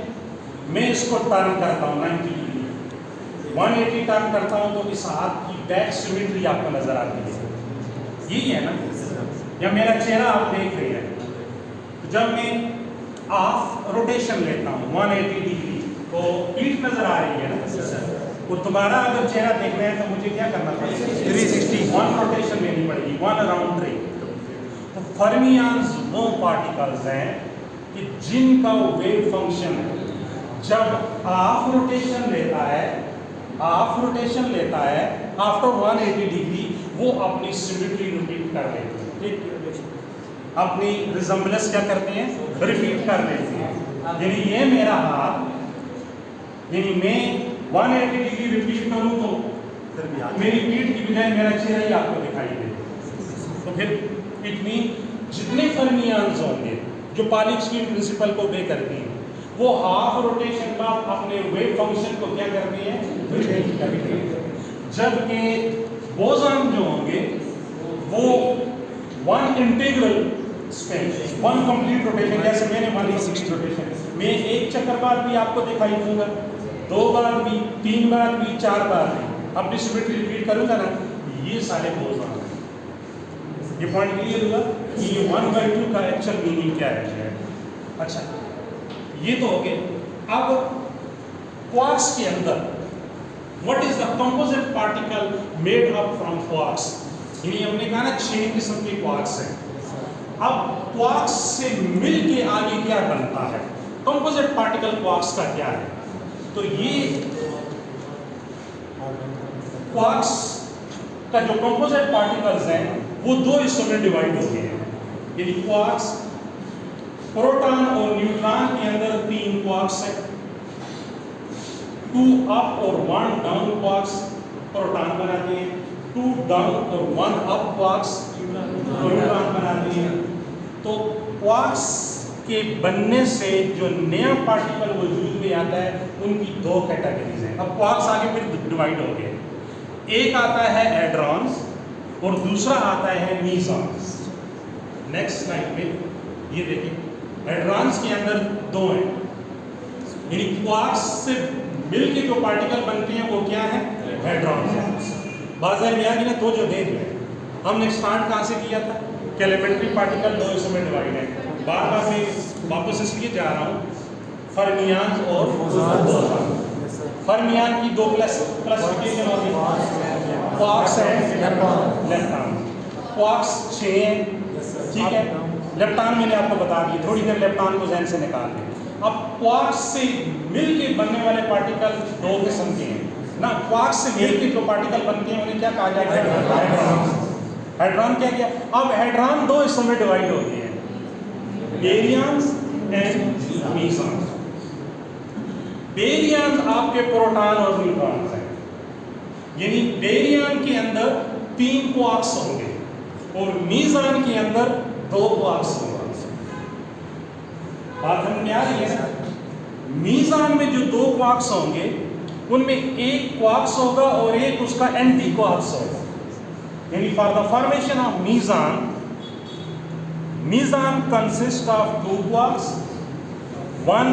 मैं इसको टर्न करता हूँ 90 डिग्री, 180 टर्न करता हूँ तो इस हाथ की बैक सिमेट्री आपको नजर आती है, यही है ना। या मेरा चेहरा आप देख रहे हैं, तो जब मैं हाफ रोटेशन लेता हूँ 180 डिग्री तो पीठ नजर आ रही है ना, और दोबारा अगर चेहरा देखना है तो मुझे क्या करना पड़ेगा, 360 1 रोटेशन लेनी पड़ेगी, 1 राउंड ट्रिप। तो फर्मियंस वो पार्टिकल्स हैं कि जिनका वेव फंक्शन जब हाफ रोटेशन लेता है आफ्टर 180 डिग्री वो अपनी सिमेट्री रिपीट कर लेते हैं, ठीक, अपनी रिजम्बलेंस क्या करते हैं, रिपीट कर लेते हैं। यानी ये मेरा हाथ, यानी मैं 180 डिग्री रिपीट करूं तो मेरी पीठ की बजाय मेरा चेहरा ही आपको दिखाई दे। तो फिर इट मीन जितने फर्मियंस होंगे जो पॉलीस्टीरीन प्रिंसिपल को ओबे करती हैं वो हाफ रोटेशन का अपने वेव फंक्शन को क्या करते हैं, रिपीट करते हैं। जबकि बोसॉन जो होंगे वो 1 इंटीग्रल स्पिन, 1 कंप्लीट रोटेशन, जैसे मैंने 160 रोटेशन मैं एक चक्कर बाद भी आपको दिखाई दूंगा, 2 बार भी, 3 बार भी, 4 बार भी अपनी सिमेट्री रिपीट करूंगा ना, ये सारे बोसॉन। ये पॉइंट क्लियर हुआ कि ये 1/2 का एक्चुअल मीनिंग क्या है। अच्छा, ये तो हो गए। अब क्वार्क्स के अंदर what is the composite particle made up from quarks, यानी हमने कहा ना 6 किस्म के क्वार्क्स हैं। अब क्वार्क्स से मिल के आगे क्या बनता है, कंपोजिट पार्टिकल क्वार्क्स का क्या है, तो ये क्वार्क्स का जो कंपोजिट पार्टिकल्स हैं वो 2 हिस्सों में डिवाइड हो गए हैं। यानी क्वार्क्स, प्रोटॉन और न्यूट्रॉन के अंदर 3 क्वार्क्स हैं, 2 अप और 1 डाउन क्वार्क्स प्रोटॉन बनाते हैं, 2 डाउन और 1 अप क्वार्क्स न्यूट्रॉन बनाते हैं। तो क्वार्क्स के बनने से जो नया पार्टिकल वजूद में आता है उनकी 2 कैटेगरीज हैं। अब क्वार्क्स आगे फिर डिवाइड हो गए, एक आता है एड्रॉन्स और दूसरा आता है मीसॉन्स। नेक्स्ट स्लाइड में ये देखिए, एड्रॉन्स के अंदर 2 हैं, यानी क्वार्क्स से मिल के जो पार्टिकल बनते हैं वो क्या है? हेड्रॉन्स। बाज़ार में आगे ना तो जो देख रहे हैं हमने स्टार्ट कहाँ से किया था कि एलिमेंट्री पार्टिकल दो हिस्सों में डिवाइड है। बार बार मैं वापस इसलिए जा रहा हूँ, फर्मियान और बोसॉन। फर्मियान की दो क्लासिफिकेशन होगी, क्वार्क्स एंड लेप्टॉन। क्वार्क्स 6 हैं, ठीक है। लेप्टॉन मैंने आपको बता दिया, थोड़ी देर लेप्टॉन को जहन से निकाल दें। अब क्वार्क्स से मिल के बनने वाले पार्टिकल दो किस्म के हैं ना। क्वार्क्स से मिल के जो पार्टिकल बनते हैं उन्हें क्या कहा जाता है? हेड्रॉन। हेड्रॉन क्या किया? अब हेड्रॉन दो हिस्सों में डिवाइड होते हैं, बेरियंस एंड मीसॉन्स। बेरियंस आपके प्रोटॉन और न्यूट्रॉन्स हैं, यानी बेरियन के अंदर 3 क्वार्क्स होंगे और मीज़ान के अंदर 2 क्वार्क्स होंगे। बात समझ में आ रही है ना? मीज़ान में जो 2 क्वार्क्स होंगे उनमें एक क्वार्क्स होगा और एक उसका एंटी क्वार्क्स होगा, यानी for the formation of meson, meson consist of 2 quarks, 1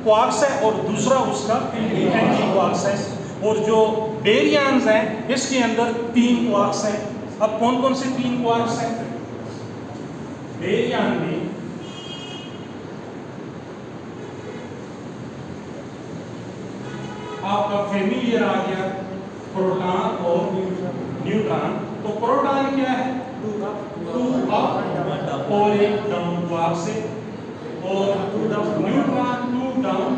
quarks है और दूसरा उसका एंटी क्वार्क्स है। और जो बेरियंस हैं इसके अंदर 3 क्वार्क्स हैं। अब कौन कौन से 3 क्वार्क्स हैं? बेरियन में आपका फेमिलियर आ गया प्रोटॉन और न्यूट्रॉन। तो प्रोटॉन क्या है? 2 अप और 1 डाउन क्वार्क से, और न्यूट्रॉन 2 डाउन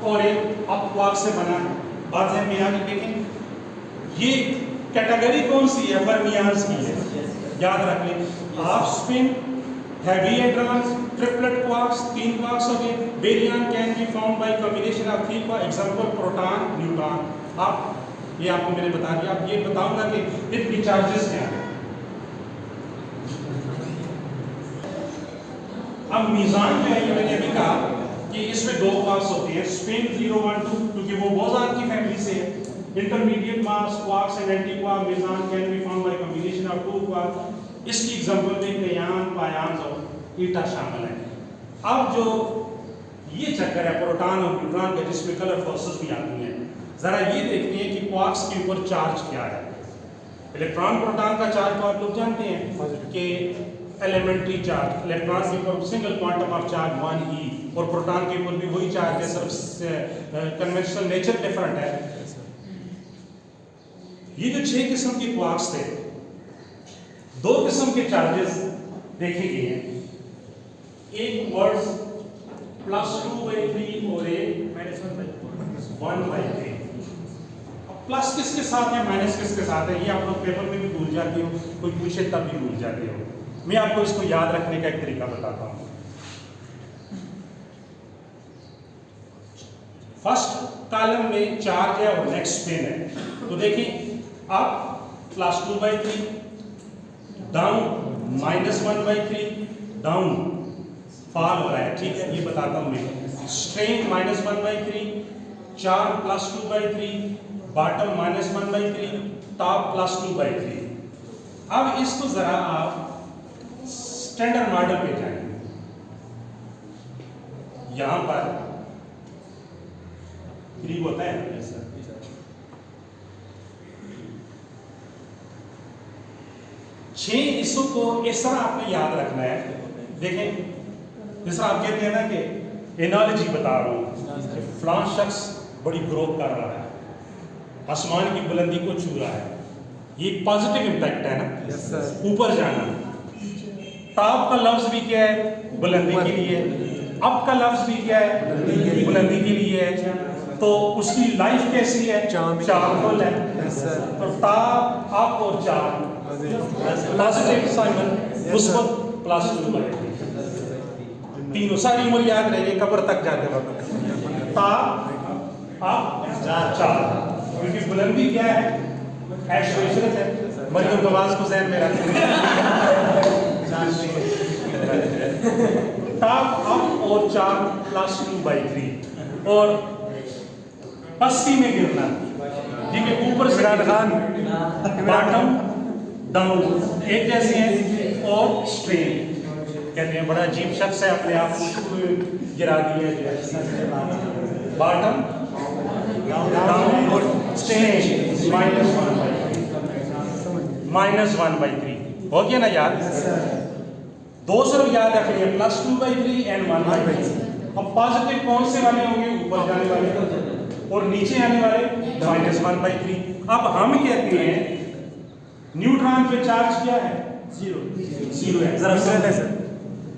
और 1 अप क्वार्क से बना है। बात है में आगे देखें, ये कैटेगरी कौन सी है? फर्मियान्स की है, याद रख लें। Half spin, heavy hadrons, triplet quarks, 3 quarks हो गए। Baryon can be formed by combination of 3 quarks, example proton, neutron। आप ये आपको मैंने बता दिया। अब ये बताऊंगा कि इनकी चार्जेस क्या हैं। अब मीज़ान जो है ये मैंने अभी कहा कि इसमें 2 क्वार्क्स होते हैं, स्पिन 0, 1, 2, क्योंकि वो बोसॉन की फैमिली से है। Intermediate mass quarks and anti quark meson can be formed by combination of 2 quark. इसकी एग्जांपल में कयान, पायान और ईटा शामिल है। अब जो ये चक्कर है प्रोटॉन और न्यूट्रॉन का, जिसमें कलर फोर्सेस भी आती हैं, जरा ये देखते हैं कि क्वार्क्स के ऊपर चार्ज क्या है। इलेक्ट्रॉन प्रोटॉन का चार्ज तो आप लोग जानते हैं कि एलिमेंट्री चार्ज, इलेक्ट्रॉन के ऊपर single quantum of charge 1e, और प्रोटॉन के ऊपर भी वही चार्ज है, सिर्फ कन्वेंशनल नेचर डिफरेंट है। ये जो 6 किस्म के क्वार्क्स थे, 2 किस्म के चार्जेस देखे गए हैं, एक वर्ड्स +2/3 और एक -1/3। अब प्लस किसके साथ है, माइनस किसके साथ है, ये आप लोग पेपर में भी भूल जाते हो, कोई पूछे तब भी भूल जाते हो। मैं आपको इसको याद रखने का एक तरीका बताता हूँ। फर्स्ट कॉलम में चार्ज है और नेक्स्ट स्पिन है। तो देखिए अप +2/3, डाउन -1/3, डाउन फॉल हो रहा है, ठीक है, ये बताता हूं मैं। Strain -1/3, charge +2/3, bottom -1/3, top +2/3। अब इसको जरा आप स्टैंडर्ड मॉडल पे जाएंगे, यहां पर करीब होता है ऐसा। छह हिस्सों को इस तरह आपने याद रखना है। देखें, जिस तरह आप कहते हैं ना कि एनालॉजी बता रहा हूँ, फलां शख्स बड़ी ग्रोथ कर रहा है, आसमान की बुलंदी को छू रहा है, ये एक पॉजिटिव इम्पैक्ट है ना, ऊपर जाना। टॉप का लफ्ज भी क्या है? बुलंदी के लिए। अप का लफ्ज भी क्या है? बुलंदी के लिए है। तो उसकी लाइफ कैसी है? चार्मफुल है। तो टॉप, अप और चार्म पॉजिटिव साइन, उसको +2/3, तीनों सारी उम्र याद रहेगी कब्र तक जाते वक्त। टॉप, अप, चार्म, क्योंकि बुलंदी क्या है? ऐशो-इशरत है। मरियम नवाज को ज़हन में रखते टॉप, अप और चार्म +2/3। और पस्ती में गिरना, ठीक है, ऊपर से बॉटम डाउन एक जैसे हैं, और स्ट्रेन कहते हैं। बड़ा अजीब शख्स है, अपने आप को गिरा दिया, bottom downward stage minus one by three हो गया ना याद? दो सिर्फ याद रखिए, +2/3 एंड 1/3। अब पॉजिटिव कौन से वाले होंगे? ऊपर जाने वाले, और नीचे आने वाले -1/3। अब हम कहते हैं न्यूट्रॉन पे चार्ज क्या है? जीरो है। जरा समझे सर,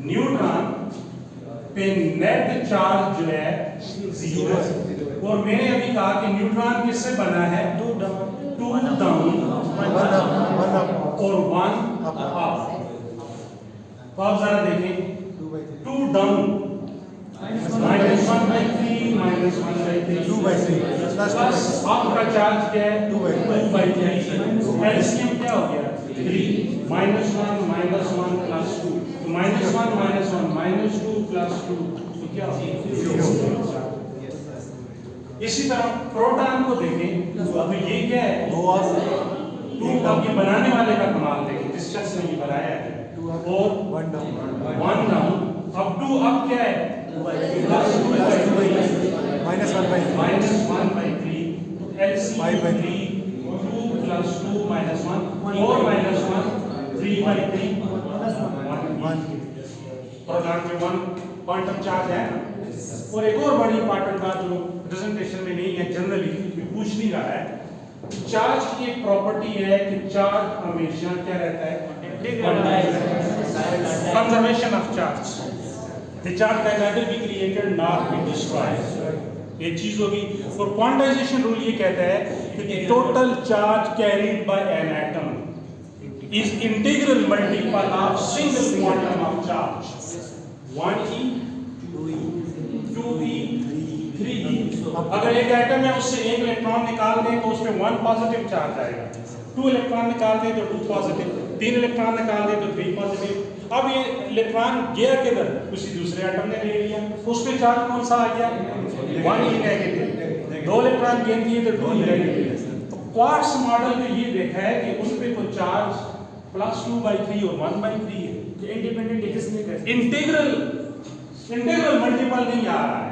न्यूट्रॉन पे नेट चार्ज जो है जीरो है। और मैंने अभी कहा कि न्यूट्रॉन किससे बना है? 2 डाउन और 1 अप। तो आप जरा देखें, 2 डाउन -1/3 प्लस आपका चार्ज क्या है? 2/3। एलसीएम क्या हो गया? 3 -1 प्लस 2, तो -1 -2 प्लस 2 तो क्या हो गया? इसी तरह प्रोटॉन को देखें, तो ये क्या है? 2 अब ये बनाने वाले का कमाल देखें, जिस शख्स ने ये बनाया है, और 1 डाउन। अब 2 अब क्या है? -1/3 तो LCM 2 प्लस 2 -1 और -1 3/3 1। प्रोटॉन में 1 क्वांटम चार्ज है ना। और एक और बड़ी इंपॉर्टेंट बात जो प्रेजेंटेशन में नहीं है, जनरली पूछ नहीं रहा है, चार्ज की एक प्रॉपर्टी है कि चार्ज हमेशा क्या रहता है? Conservation of charge. The charge can neither be created nor be destroyed। एक चीज होगी। और क्वांटाइजेशन रूल ये कहता है कि total charge carried bye an atom is integral multiple of single quantum of charge 1e 2e 3e। अगर एक एटम है उससे एक इलेक्ट्रॉन निकाल दें तो उसमें 1 पॉजिटिव चार्ज आएगा, 2 इलेक्ट्रॉन निकाल दें तो 2 पॉजिटिव, 3 इलेक्ट्रॉन निकाल दें तो 3 पॉजिटिव। अब ये इलेक्ट्रॉन गया किधर? किसी दूसरे एटम ने ले लिया, उस पे चार्ज कौन सा आ गया? 1e negative. 2 इलेक्ट्रॉन गेन किए तो 2e नेगेटिव। तो क्वार्ट्ज मॉडल में ये देखा है कि उन पे तो चार्ज +2/3 और 1/3 है। इंडिपेंडेंट इंटीग्रल मल्टीपल नहीं आ रहा है।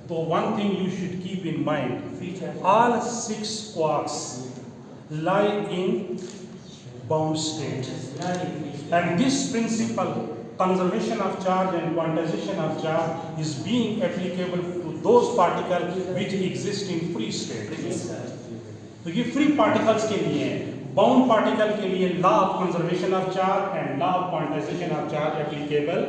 तो one thing you should keep in mind, all 6 quarks lie in bound state, and this principle, conservation of charge and quantization of charge, is being applicable to those particles which exist in free state। तो ये free particles के लिए है। Bound particle के लिए law of conservation of charge and law of quantization of charge applicable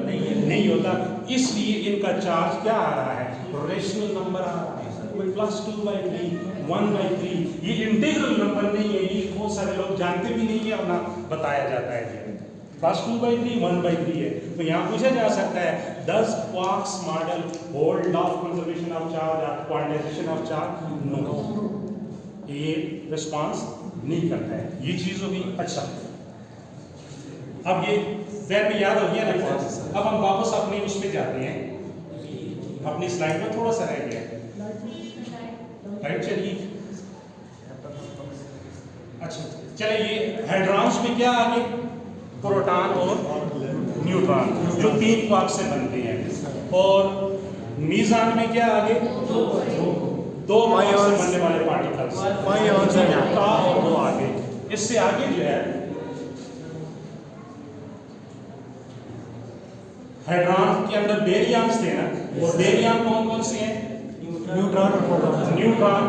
नहीं होता, इसलिए इनका चार्ज क्या आ रहा है? रेशनल नंबर आ रहा है, +2/3 1/3। ये इंटीग्रल नंबर नहीं है, ये बहुत सारे लोग जानते भी नहीं है और ना बताया जाता है। +2/3 1/3 है। तो यहाँ पूछा जा सकता है, does quarks model hold law of conservation of charge और क्वांटाइजेशन ऑफ चार्ज? नो, ये रिस्पॉन्स नहीं करता है। ये चीज होगी। अच्छा, अब ये जहन में याद हो गया ना। अब हम वापस अपने उस पे जाते हैं, अपनी स्लाइड में थोड़ा सा रह गया, राइट? चलिए, अच्छा चलिए, ये हाइड्रॉन्स में क्या आगे? प्रोटॉन और न्यूट्रॉन, जो 3 क्वार्क से बनते हैं। और मीज़ान में क्या आगे? 2 क्वार्क से बनने वाले पार्टिकल्स, और 2 आगे। इससे आगे जो है हाइड्रॉन के अंदर बेरियम्स थे ना, और बेरियम कौन कौन से हैं? न्यूट्रॉन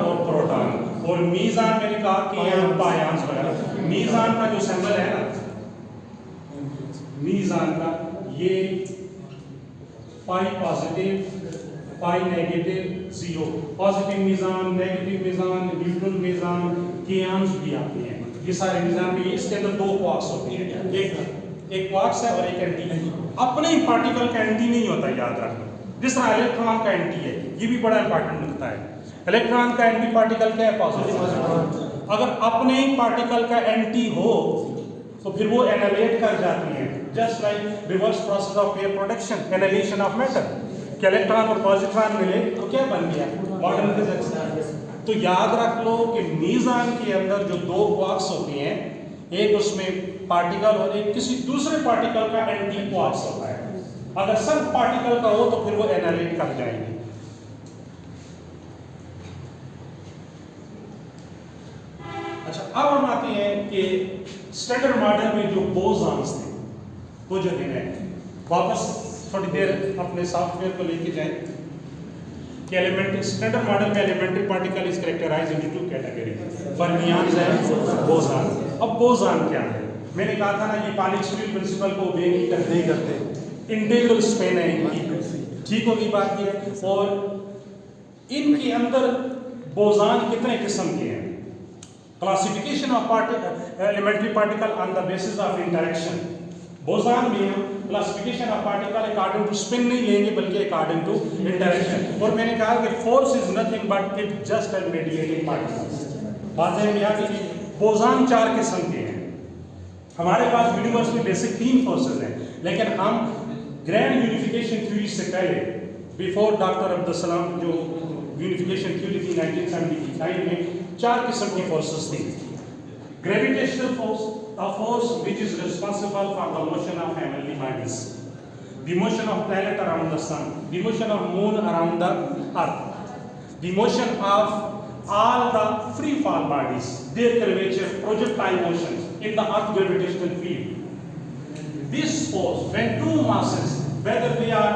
और प्रोटॉन। और मीज़ान मैंने कहा कि पायांस वगैरह। मीज़ान का जो सिंबल है ना, मीज़ान का ये पाई पॉजिटिव, पाई नेगेटिव, 0। पॉजिटिव मीज़ान, नेगेटिव मीज़ान, न्यूट्रल मीज़ान, केआंश भी आते हैं। ये सारे मीज़ान में इसके अंदर 2 क्वार्क्स होते हैं, एक क्वार्क्स है और एक एंटी। अपने ही पार्टिकल का एंटी नहीं होता, याद रखना। जिस तरह इलेक्ट्रॉन का एंटी है, ये भी बड़ा इंपॉर्टेंट होता है। इलेक्ट्रॉन का एंटी पार्टिकल क्या है? पॉजिटिव। अगर अपने ही पार्टिकल का एंटी हो तो फिर वो एनालेट कर जाती है, just like reverse process of pair production, annihilation of matter. कि इलेक्ट्रॉन और पॉजिट्रॉन मिले तो क्या बन गया? Modern physics. तो याद रख लो कि मीज़ान के अंदर जो 2 क्वार्क्स होते हैं, एक उसमें पार्टिकल और एक किसी दूसरे पार्टिकल का एंटी क्वार्क्स होता है। अगर सिर्फ पार्टिकल का हो तो फिर वो एनालेट कर जाएंगे। अब हम आते हैं कि स्टैंडर्ड मॉडल में जो बोसॉन्स थे वो जो देना है, वापस थोड़ी देर अपने सॉफ्टवेयर को लेके जाएं कि एलिमेंट्री स्टैंडर्ड मॉडल में elementary particle is characterised into two category, fermions है, बोसॉन। अब बोसॉन क्या है? मैंने कहा था ना, ये पालिक्स-व्हील प्रिंसिपल को ओबे नहीं करते, इंटीग्रल स्पेन है इनकी, ठीक होगी बात ये। और इनके अंदर बोसॉन कितने किस्म के हैं? Classification of elementary particle on the basis of interaction. Boson में हम classification of particle according to spin नहीं लेंगे बल्कि अकॉर्डिंग टू इंटरेक्शन। और मैंने कहा कि force is nothing but it just an mediating particles. बात है यहाँ की बोसॉन 4 किस्म के हैं। हमारे पास यूनिवर्स में बेसिक 3 फोर्सेस हैं, लेकिन हम ग्रैंड यूनिफिकेशन थ्योरी से पहले, बिफोर डॉक्टर अब्दुल सलाम जो यूनिफिकेशन थ्योरी थी 1979 में, 4 किस्म की फोर्सेस थी। Gravitational force, a force which is responsible for the motion of heavenly bodies, the motion of planet around the sun, the motion of moon around the earth, the motion of all the free fall bodies, their curvature, projectile motions in the earth gravitational field. This force, when two masses, whether they are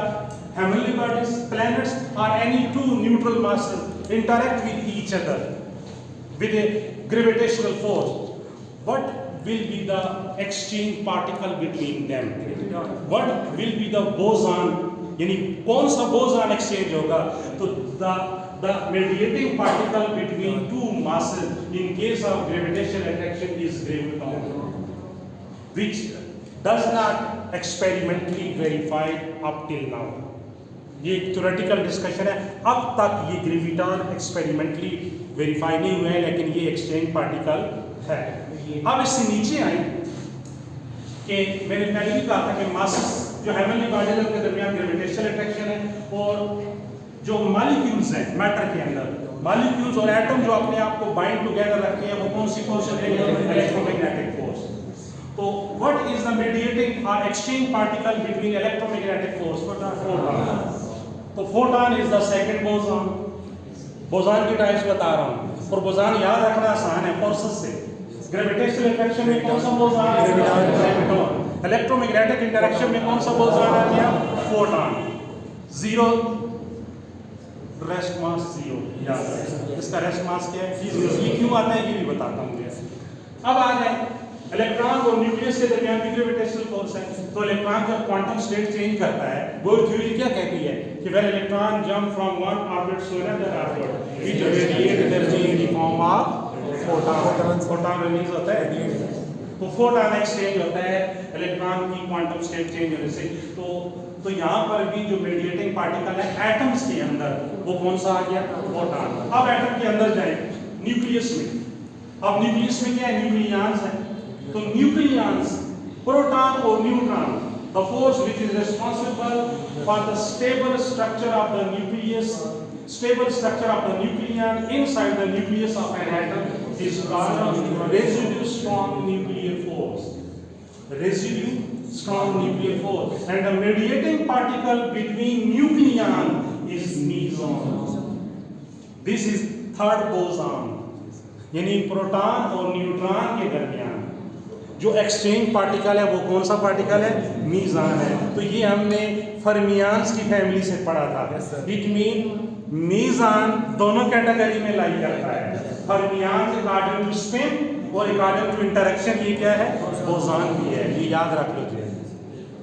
heavenly bodies, planets, or any two neutral masses interact with each other with a gravitational force, what will be the exchange particle between them? What will be the boson? यानी कौन सा boson exchange होगा? तो the mediating particle between two masses in case of gravitational attraction is graviton, which does not experimentally verified up till now. ये एक theoretical discussion है, अब तक ये ग्रेविटॉन एक्सपेरिमेंटली वेरीफाई नहीं हुआ है, लेकिन ये एक्सचेंज पार्टिकल है। अब इससे नीचे आए कि मैंने पहले भी कहा था कि मासेस जो हेवनली बॉडीज के दरमियान ग्रेविटेशनल अट्रैक्शन है, और जो मॉलिक्यूल्स हैं मैटर के अंदर, मॉलिक्यूल्स और एटम जो अपने आप को बाइंड टुगेदर रखते हैं, वो कौन सी फोर्स है? Electromagnetic force. तो व्हाट इज द मीडिएटिंग और exchange particle between electromagnetic force? Photon. तो photon is the second boson. Boson की टाइप्स बता रहा हूं, और बोसॉन याद रखना आसान है फोर्सेस से। ग्रेविटेशनल अट्रैक्शन में कौन सा बोसॉन आ गया? ग्रेविटॉन। इलेक्ट्रोमैग्नेटिक इंटरेक्शन में कौन सा बोसॉन आ गया? Photon. Zero rest mass, zero याद रखना। इसका रेस्ट मास क्या है? ये क्यों आता है ये भी बताता हूँ। अब आ जाए इलेक्ट्रॉन और न्यूक्लियस के दरमियान भी ग्रेविटेशनल फोर्स है। तो इलेक्ट्रॉन जब क्वांटम स्टेट चेंज करता है, वो थ्योरी क्या कहती है कि when electron jump from one orbit to another orbit, it radiate energy in the form of photon. Photon release होता है, तो फोटॉन एक्सचेंज होता है इलेक्ट्रॉन की क्वांटम स्टेट चेंज होने से। तो यहाँ पर भी जो रेडिएटिंग पार्टिकल है एटम्स के अंदर, वो कौन सा आ गया? फोटॉन। अब एटम के अंदर जाए न्यूक्लियस में। अब न्यूक्लियस में क्या है? न्यूक्लियॉन्स है। तो न्यूक्लियॉन्स, प्रोटॉन और neutron, the force which is responsible for the stable structure of the nucleus, stable structure of the nucleon inside the nucleus of an atom is called residue strong nuclear force. Residue strong nuclear force, and the mediating particle between nucleon is meson. This is third boson, यानी proton और neutron के दरमियान जो exchange particle है, वो कौन सा particle है? मीज़ान है। तो ये हमने फर्मियंस की फैमिली से पढ़ा था। इट मीन मीज़ान दोनों कैटेगरी में लाई करता है। फर्मियंस अकॉर्डिंग टू स्पिन और अकॉर्डिंग टू इंटरेक्शन ये क्या है? बोसॉन भी है। ये याद रख लो जी,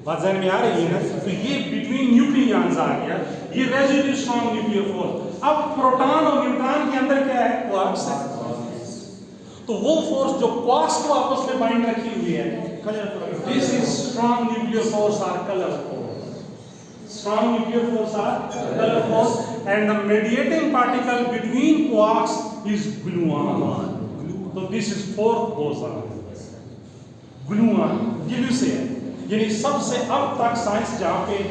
बात समझ में आ रही है ना? तो ये बिटवीन न्यूक्लियॉन्स आ गया, ये रेजिड्यू स्ट्रॉन्ग न्यूक्लियर फोर्स। अब प्रोटॉन और न्यूट्रॉन के अंदर क्या है? क्वार्क्स है। तो वो फोर्स जो क्वार्क्स को आपस में बाइंड रखी हुई है, this is strong nuclear force और colour force. Strong nuclear force और colour force, and the mediating particle between quarks is gluon. तो this is fourth boson, gluon. Glue से है, यानी सबसे अब तक साइंस जहाँ पे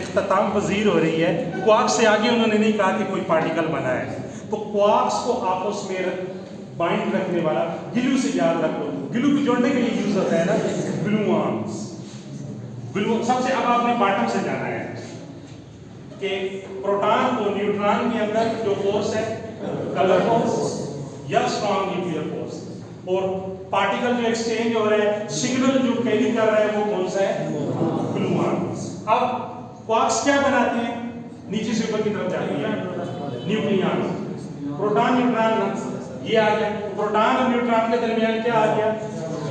इख्तिताम पजीर हो रही है, क्वार्क्स से आगे उन्होंने नहीं कहा कि कोई पार्टिकल बना है। तो क्वार्क्स को आपस में बाइंड रखने वाला ग्लू से याद रखो। ग्लू को जोड़ने के लिए यूज होता है ना ग्लूऑन्स। ग्लू सबसे अब आपने बॉटम से जाना है कि प्रोटॉन और न्यूट्रॉन के अंदर जो फोर्स है, कलर फोर्स या स्ट्रॉन्ग न्यूक्लियर फोर्स। और पार्टिकल जो एक्सचेंज हो रहा है, सिग्नल जो कैरी कर रहा है वो कौन सा है? Blue marks. अब क्वार्क्स क्या बनाते हैं? नीचे से ऊपर की तरफ जाती है न्यूक्लियन, प्रोटॉन न्यूट्रॉन ये आ गया। प्रोटॉन और न्यूट्रॉन के दरमियान क्या आ गया?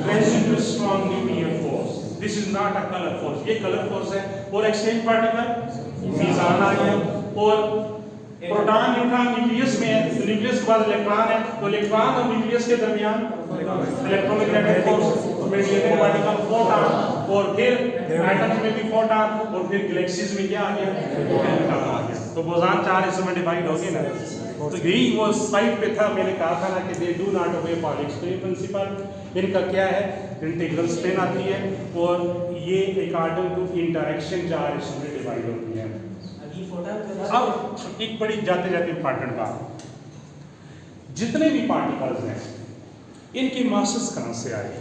Residue strong nuclear force. This is not a colour force, ये कलर फोर्स है। और एक्सचेंज पार्टिकल मीज़ान आ गया। और प्रोटॉन न्यूट्रॉन न्यूक्लियस में है, तो न्यूक्लियस के बाद इलेक्ट्रॉन है, तो इलेक्ट्रॉन और न्यूक्लियस के दरमियान electromagnetic force, mediated particle photon, और फिर एटम्स में भी फोटॉन, और फिर गैलेक्सीज में क्या आ गया? इलेक्ट्रॉन आ गया। तो बोज़ॉन 4 हिस्सों में डिवाइड हो गए ना। तो यही वो साइड पे था, मैंने कहा था ना कि they do not obey Pauli's principle. इनका क्या है? इंटीग्रल स्पिन आती है और ये अकॉर्डिंग टू इंटरेक्शन 4 हिस्सों में डिवाइड होती है। अब एक बड़ी जाते जाते इंपॉर्टेंट बात, जितने भी पार्टिकल्स हैं इनकी मासेस कहां से आए?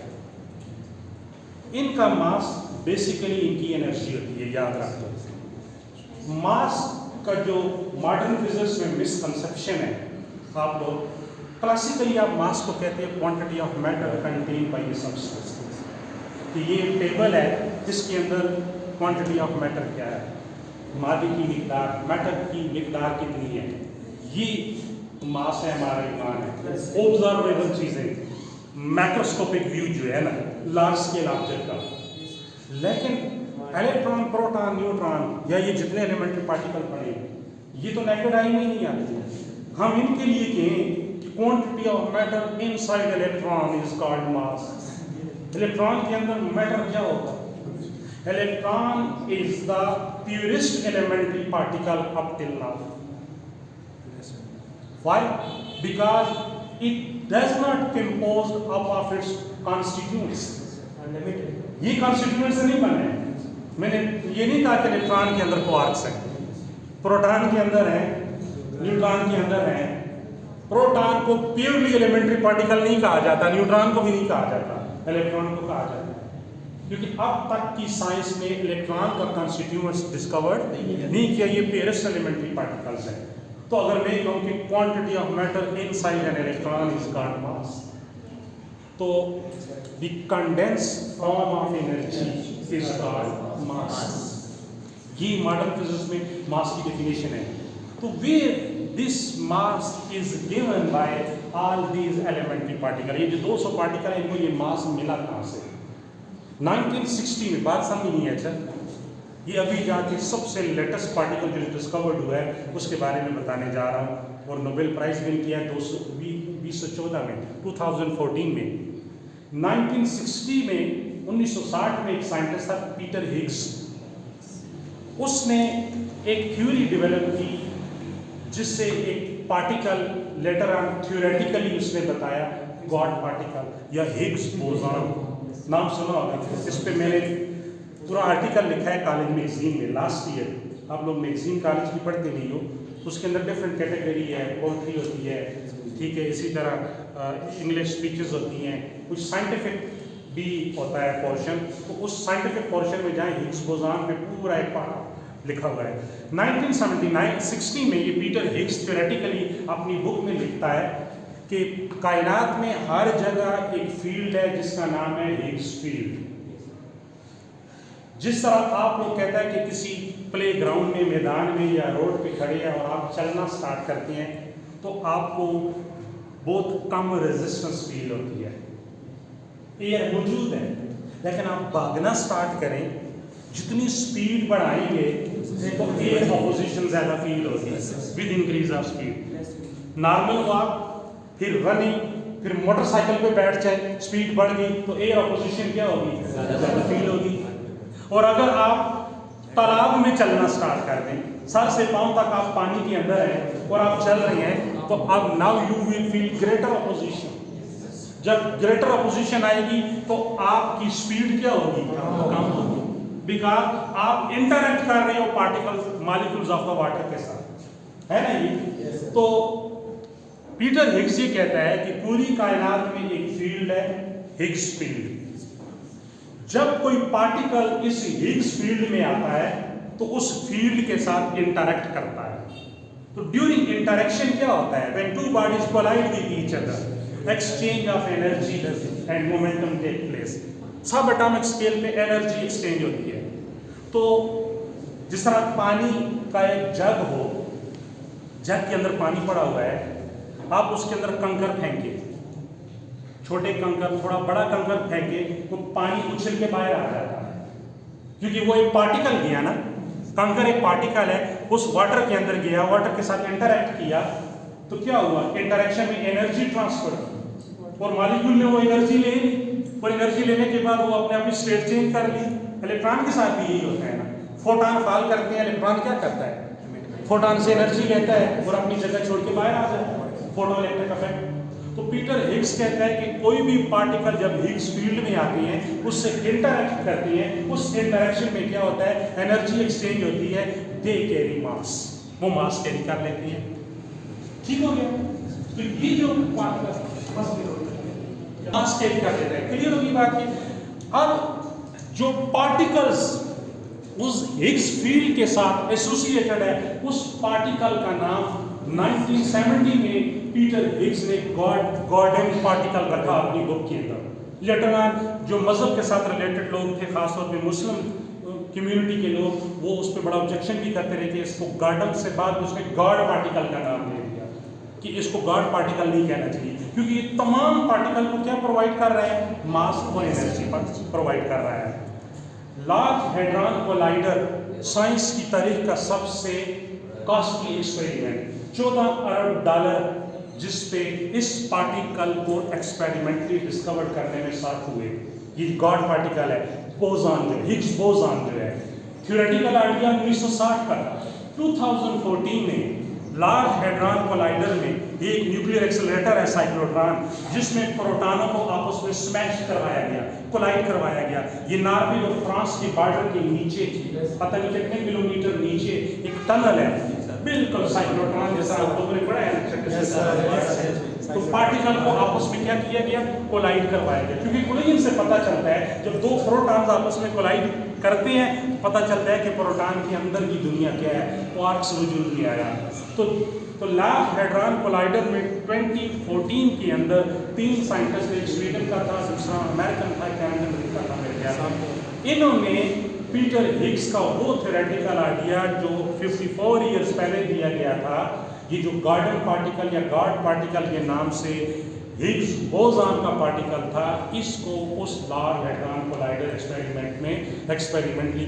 इनका मास बेसिकली इनकी एनर्जी होती है, याद रखो। मास का जो मॉडर्न फिजिक्स में मिसकंसेप्शन है, आप लोग क्लासिकली आप मास को कहते हैं quantity of matter contain by the substance, कि ये टेबल है जिसके अंदर क्वांटिटी ऑफ मैटर क्या है, मादे की मिकदार, मैटर की मिकदार कितनी है, ये मास है, हमारा ईमान है। ऑब्जर्वेबल चीज़ें, मैक्रोस्कोपिक व्यू जो है ना, लार्ज स्केल ऑब्जेक्ट का। लेकिन इलेक्ट्रॉन, प्रोटॉन, न्यूट्रॉन या ये जितने एलिमेंट्री पार्टिकल पड़े, ये तो नेकेड आई में ही नहीं आते। हम इनके लिए कहें कि quantity of matter inside electron is called mass. Electron के अंदर मैटर क्या होता है? Electron is the purest elementary particle up till now. Why? Because it does not compose up of its constituents. ये constituents से नहीं बने। मैंने ये नहीं कहा कि इलेक्ट्रॉन के अंदर क्वार्क्स हैं, प्रोटॉन के अंदर है, न्यूट्रॉन के अंदर है। प्रोटॉन को प्योरली एलिमेंट्री पार्टिकल नहीं कहा जाता, न्यूट्रॉन को भी नहीं कहा जाता, इलेक्ट्रॉन को कहा जाता है। क्योंकि अब तक की साइंस में इलेक्ट्रॉन का कॉन्स्टिट्यूएंट्स डिस्कवर्ड नहीं किया, ये प्योरेस्ट एलिमेंट्री पार्टिकल्स हैं। तो अगर मैं कहूँ कि quantity of matter inside an electron is called mass, तो the condensed form of energy is called mass. ये मॉडर्न फिजिक्स में मास की डेफिनेशन है। तो where this mass is given by all these elementary particle, ये जो 200 particle है, इनको ये मास मिला कहाँ से? 1960 में। बात समझ नहीं है? अच्छा, ये अभी जाके सबसे लेटेस्ट पार्टिकल जो डिस्कवर्ड हुआ है उसके बारे में बताने जा रहा हूँ। और नोबेल प्राइज विन किया 2014 में, 2014 में। 1960 में, 1960 में एक साइंटिस्ट था पीटर हिग्स, उसने एक थ्योरी डेवलप की जिससे एक पार्टिकल लेटर ऑन थ्योरेटिकली उसने बताया गॉड पार्टिकल या हिग्स बोसॉन। नाम सुना होगा, इस पे मैंने पूरा आर्टिकल लिखा है कॉलेज मैगजीन में लास्ट ईयर। आप लोग मैगजीन कॉलेज की पढ़ते नहीं हो, उसके अंदर डिफरेंट कैटेगरी है, पोएट्री होती है, ठीक है, इसी तरह इंग्लिश स्पीचेस होती हैं, कुछ साइंटिफिक भी होता है पोर्शन। तो उस साइंटिफिक पोर्शन में जाए हिग्स बोसॉन पे पूरा एक पार्ट लिखा हुआ है। 1960 में ये पीटर हिग्स थ्योरेटिकली अपनी बुक में लिखता है कि कायनात में हर जगह एक फील्ड है जिसका नाम है हिग्स फील्ड। जिस तरह आप लोग कहता है कि किसी प्ले ग्राउंड में, मैदान में या रोड पे खड़े हैं और आप चलना स्टार्ट करते हैं तो आपको बहुत कम रेजिस्टेंस फील होती है, एयर मौजूद है, लेकिन आप भागना स्टार्ट करें, जितनी स्पीड बढ़ाएंगे तो एयर अपोजिशन ज़्यादा फील होती है with increase of speed. Normal walk, फिर रनिंग, फिर मोटरसाइकिल पे बैठ जाए, स्पीड बढ़ गई तो एयर अपोजिशन क्या होगी? ज़्यादा फील होगी। और अगर आप तालाब में चलना स्टार्ट कर दें, सर से पांव तक आप पानी के अंदर हैं और आप चल रहे हैं, तो अब now you will feel greater opposition. जब ग्रेटर अपोजिशन आएगी तो आपकी स्पीड क्या होगी? कम होगी, बिकॉज आप इंटरैक्ट कर रहे हो particles, molecules of the water के साथ, है ना ये। तो पीटर हिग्स ये कहता है कि पूरी कायनात में एक फील्ड है, हिग्स फील्ड। जब कोई पार्टिकल इस हिग्स फील्ड में आता है तो उस फील्ड के साथ इंटरैक्ट करता है। तो ड्यूरिंग इंटरेक्शन क्या होता है? When two bodies collide with each other, exchange of energy and momentum take place. सब एटॉमिक स्केल पे एनर्जी एक्सचेंज होती है। तो जिस तरह पानी का एक जग हो, जग के अंदर पानी पड़ा हुआ है, आप उसके अंदर कंकर फेंके, छोटे कंकर, थोड़ा बड़ा कंकर फेंके, तो पानी उछल के बाहर आ जाता है, क्योंकि वो एक पार्टिकल गया ना, कंकर एक पार्टिकल है, उस वाटर के अंदर गया, वाटर के साथ इंटरैक्ट किया, तो क्या हुआ, इंटरेक्शन में एनर्जी ट्रांसफर, और मॉलिक्यूल ने वो एनर्जी ले ली, और एनर्जी लेने के बाद वो अपने अपनी स्टेट चेंज कर ली। इलेक्ट्रॉन के साथ भी यही होता है ना, फोटॉन फॉल करते हैं, इलेक्ट्रॉन क्या करता है, फोटॉन से एनर्जी लेता है और अपनी जगह छोड़ के बाहर आ जाता है, फोटो इलेक्ट्रिक इफेक्ट। तो पीटर हिग्स कहता है कि कोई भी पार्टिकल जब हिग्स फील्ड में आती हैं, उससे इंटरैक्ट करती हैं, उस इंटरैक्शन में क्या होता है, एनर्जी एक्सचेंज होती है, दे कैरी मास, वो मास कैरी कर लेती है। ठीक हो गया? तो ये जो मास कैरी कर देता है, क्लियर होगी बात की। अब जो पार्टिकल्स उस हिग्स फील्ड के साथ एसोसिएटेड है, उस पार्टिकल का नाम 1970 में पीटर हिग्स ने गॉर्डन पार्टिकल रखा अपनी बुक के अंदर। लेटर ऑन जो मजहब के साथ रिलेटेड लोग थे, खासतौर पे मुस्लिम कम्युनिटी के लोग, वो उस पर बड़ा ऑब्जेक्शन भी करते रहे कि इसको गॉर्डन से बाद उसने गॉड पार्टिकल का नाम दे दिया कि इसको गॉड पार्टिकल नहीं कहना चाहिए, क्योंकि ये तमाम पार्टिकल को क्या प्रोवाइड कर रहा है, मास और एनर्जी प्रोवाइड कर रहा है। लार्ज हैड्रॉन कोलाइडर साइंस की तारीख का सबसे कॉस्टली एक्सपेरिमेंट, $14 अरब जिस पे इस पार्टिकल को एक्सपेरिमेंटली डिस्कवर करने में साथ हुए। ये गॉड पार्टिकल है, बोसॉन जो हिग्स बोसॉन जो है, थ्योरेटिकल आइडिया 1960 का था। 2014 में लार्ज हैड्रॉन कोलाइडर में एक न्यूक्लियर एक्सेलरेटर है साइक्लोट्रॉन, जिसमें प्रोटॉनों को आपस में स्मैश करवाया गया, कोलाइड करवाया गया। ये नॉर्वे और फ्रांस के बॉर्डर के नीचे, पता नहीं कितने किलोमीटर नीचे एक टनल है, बिल्कुल साइक्लोट्रॉन जैसा, आप लोगों ने पढ़ा है। तो पार्टिकल को आपस में क्या किया गया, कोलाइड करवाया गया, क्योंकि कोलिजन से पता चलता है जब दो प्रोटॉन्स आपस में कोलाइड करते हैं, पता चलता है कि प्रोटॉन के अंदर की दुनिया क्या है, क्वार्क्स वजूद में आया। तो लार्ज हैड्रॉन कोलाइडर में 2014 के अंदर 3 साइंटिस्ट, एक स्वीडन का था, दूसरा अमेरिकन था, कैनेडियन का था मेरे ख्याल से, इन्होंने पीटर हिग्स का वो थ्योरेटिकल आइडिया जो 54 ईयर्स पहले दिया गया था, ये जो गॉर्डन पार्टिकल या गॉड पार्टिकल के नाम से हिग्स बोसॉन का पार्टिकल था, इसको उस लार्ज हैड्रॉन कोलाइडर एक्सपेरिमेंट में एक्सपेरिमेंटली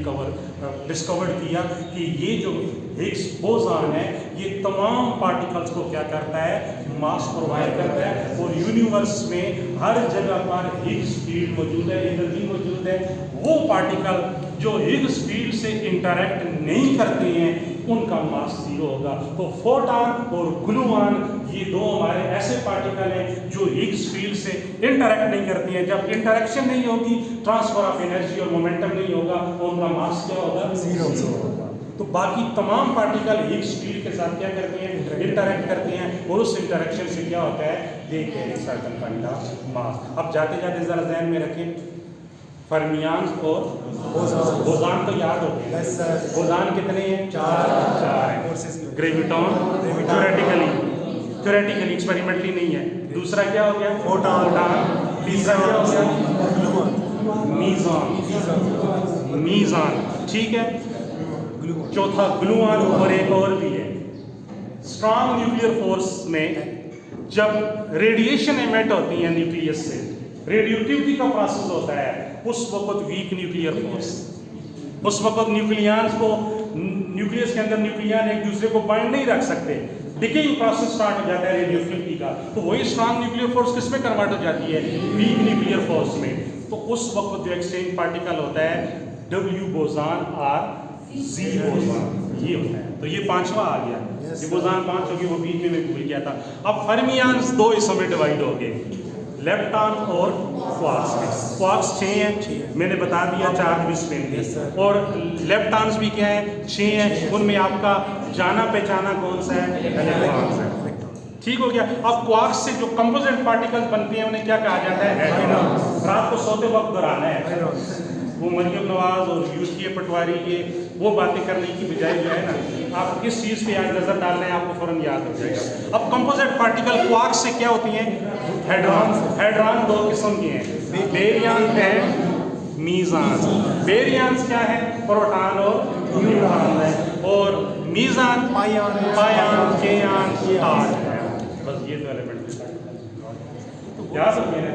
डिस्कवर किया कि ये जो हिग्स बोसॉन है, ये तमाम पार्टिकल्स को क्या करता है, मास प्रोवाइड करता है, और यूनिवर्स में हर जगह पर हिग्स फील्ड मौजूद है, एनर्जी मौजूद है। वो पार्टिकल जो हिग्स फील्ड से इंटरैक्ट नहीं करते हैं, उनका मास 0 होगा। तो फोटॉन और ग्लूऑन, ये दो हमारे ऐसे पार्टिकल हैं जो हिग्स फील्ड से इंटरैक्ट नहीं करती हैं। जब इंटरेक्शन नहीं होगी, ट्रांसफर ऑफ एनर्जी और मोमेंटम नहीं होगा, तो उनका मास क्या होगा, 0 होगा। तो बाकी तमाम पार्टिकल हिग्स फील्ड के साथ क्या करते हैं, इंटरैक्ट करते हैं, और उस इंटरेक्शन से क्या होता है, they carry certain kind of mass. अब जाते जाते जरा ध्यान में रखें, फर्मियान और बोसॉन तो याद हो गए। बोसॉन कितने हैं, 4 हैं। ग्रेविटॉन थ्योरेटिकली एक्सपेरिमेंटली नहीं है। दूसरा क्या हो गया, फोटॉन। तीसरा क्या हो गया, मीज़ॉन, ठीक है। चौथा ग्लूऑन, और एक और भी है। स्ट्रॉन्ग न्यूक्लियर फोर्स में जब रेडिएशन एमिट होती है न्यूक्लियस से, रेडियोएक्टिविटी का प्रोसेस होता है, उस वक्त वीक न्यूक्लियर फोर्स, उस वक्त न्यूक्लियंस को, न्यूक्लियस के अंदर न्यूक्लियन एक दूसरे को बाइंड नहीं रख सकते, डिकेइंग प्रोसेस स्टार्ट हो जाता है रेडियोएक्टिविटी का। तो वही स्ट्रॉन्ग न्यूक्लियर फोर्स किस में कन्वर्ट हो जाती है, वीक न्यूक्लियर फोर्स में। तो उस वक्त जो एक्सचेंज पार्टिकल होता है, W बोसॉन और Z बोसॉन, ये होता है। तो ये 5वां आ गया, ये बोसॉन 5 हो गए, वो बीच में मैं भूल गया था। अब फर्मियान्स 2 हिस्सों में डिवाइड हो गए, लेप्टॉन और क्वार्क्स। क्वार्क्स 6 हैं, मैंने बता दिया 4 भी स्पिन के, और लेप्टॉन्स भी क्या है, 6 हैं। उनमें आपका जाना पहचाना कौन सा है, इलेक्ट्रॉन्स है। ठीक हो गया। अब क्वार्क्स से जो कंपोजिट पार्टिकल्स बनते हैं, उन्हें क्या कहा जाता है, एटॉम। रात को सोते वक्त दोहराना है, वो मरियम नवाज और यूसुफ पटवारी ये वो बातें करने की बजाय जो है ना, आप किस चीज़ पे आज नज़र डाल रहे हैं आपको फ़ौरन याद हो जाएगा। अब कंपोजिट पार्टिकल क्वार्क्स से क्या होती हैं? हेड्रॉन दो किस्म के हैं, बेरियन है, मीज़ान। बेरियंस क्या है? प्रोटॉन और न्यूट्रॉन है, और मीज़ान पायन, केयन, तार है। बस ये तो एलिमेंट है, याद रखिए।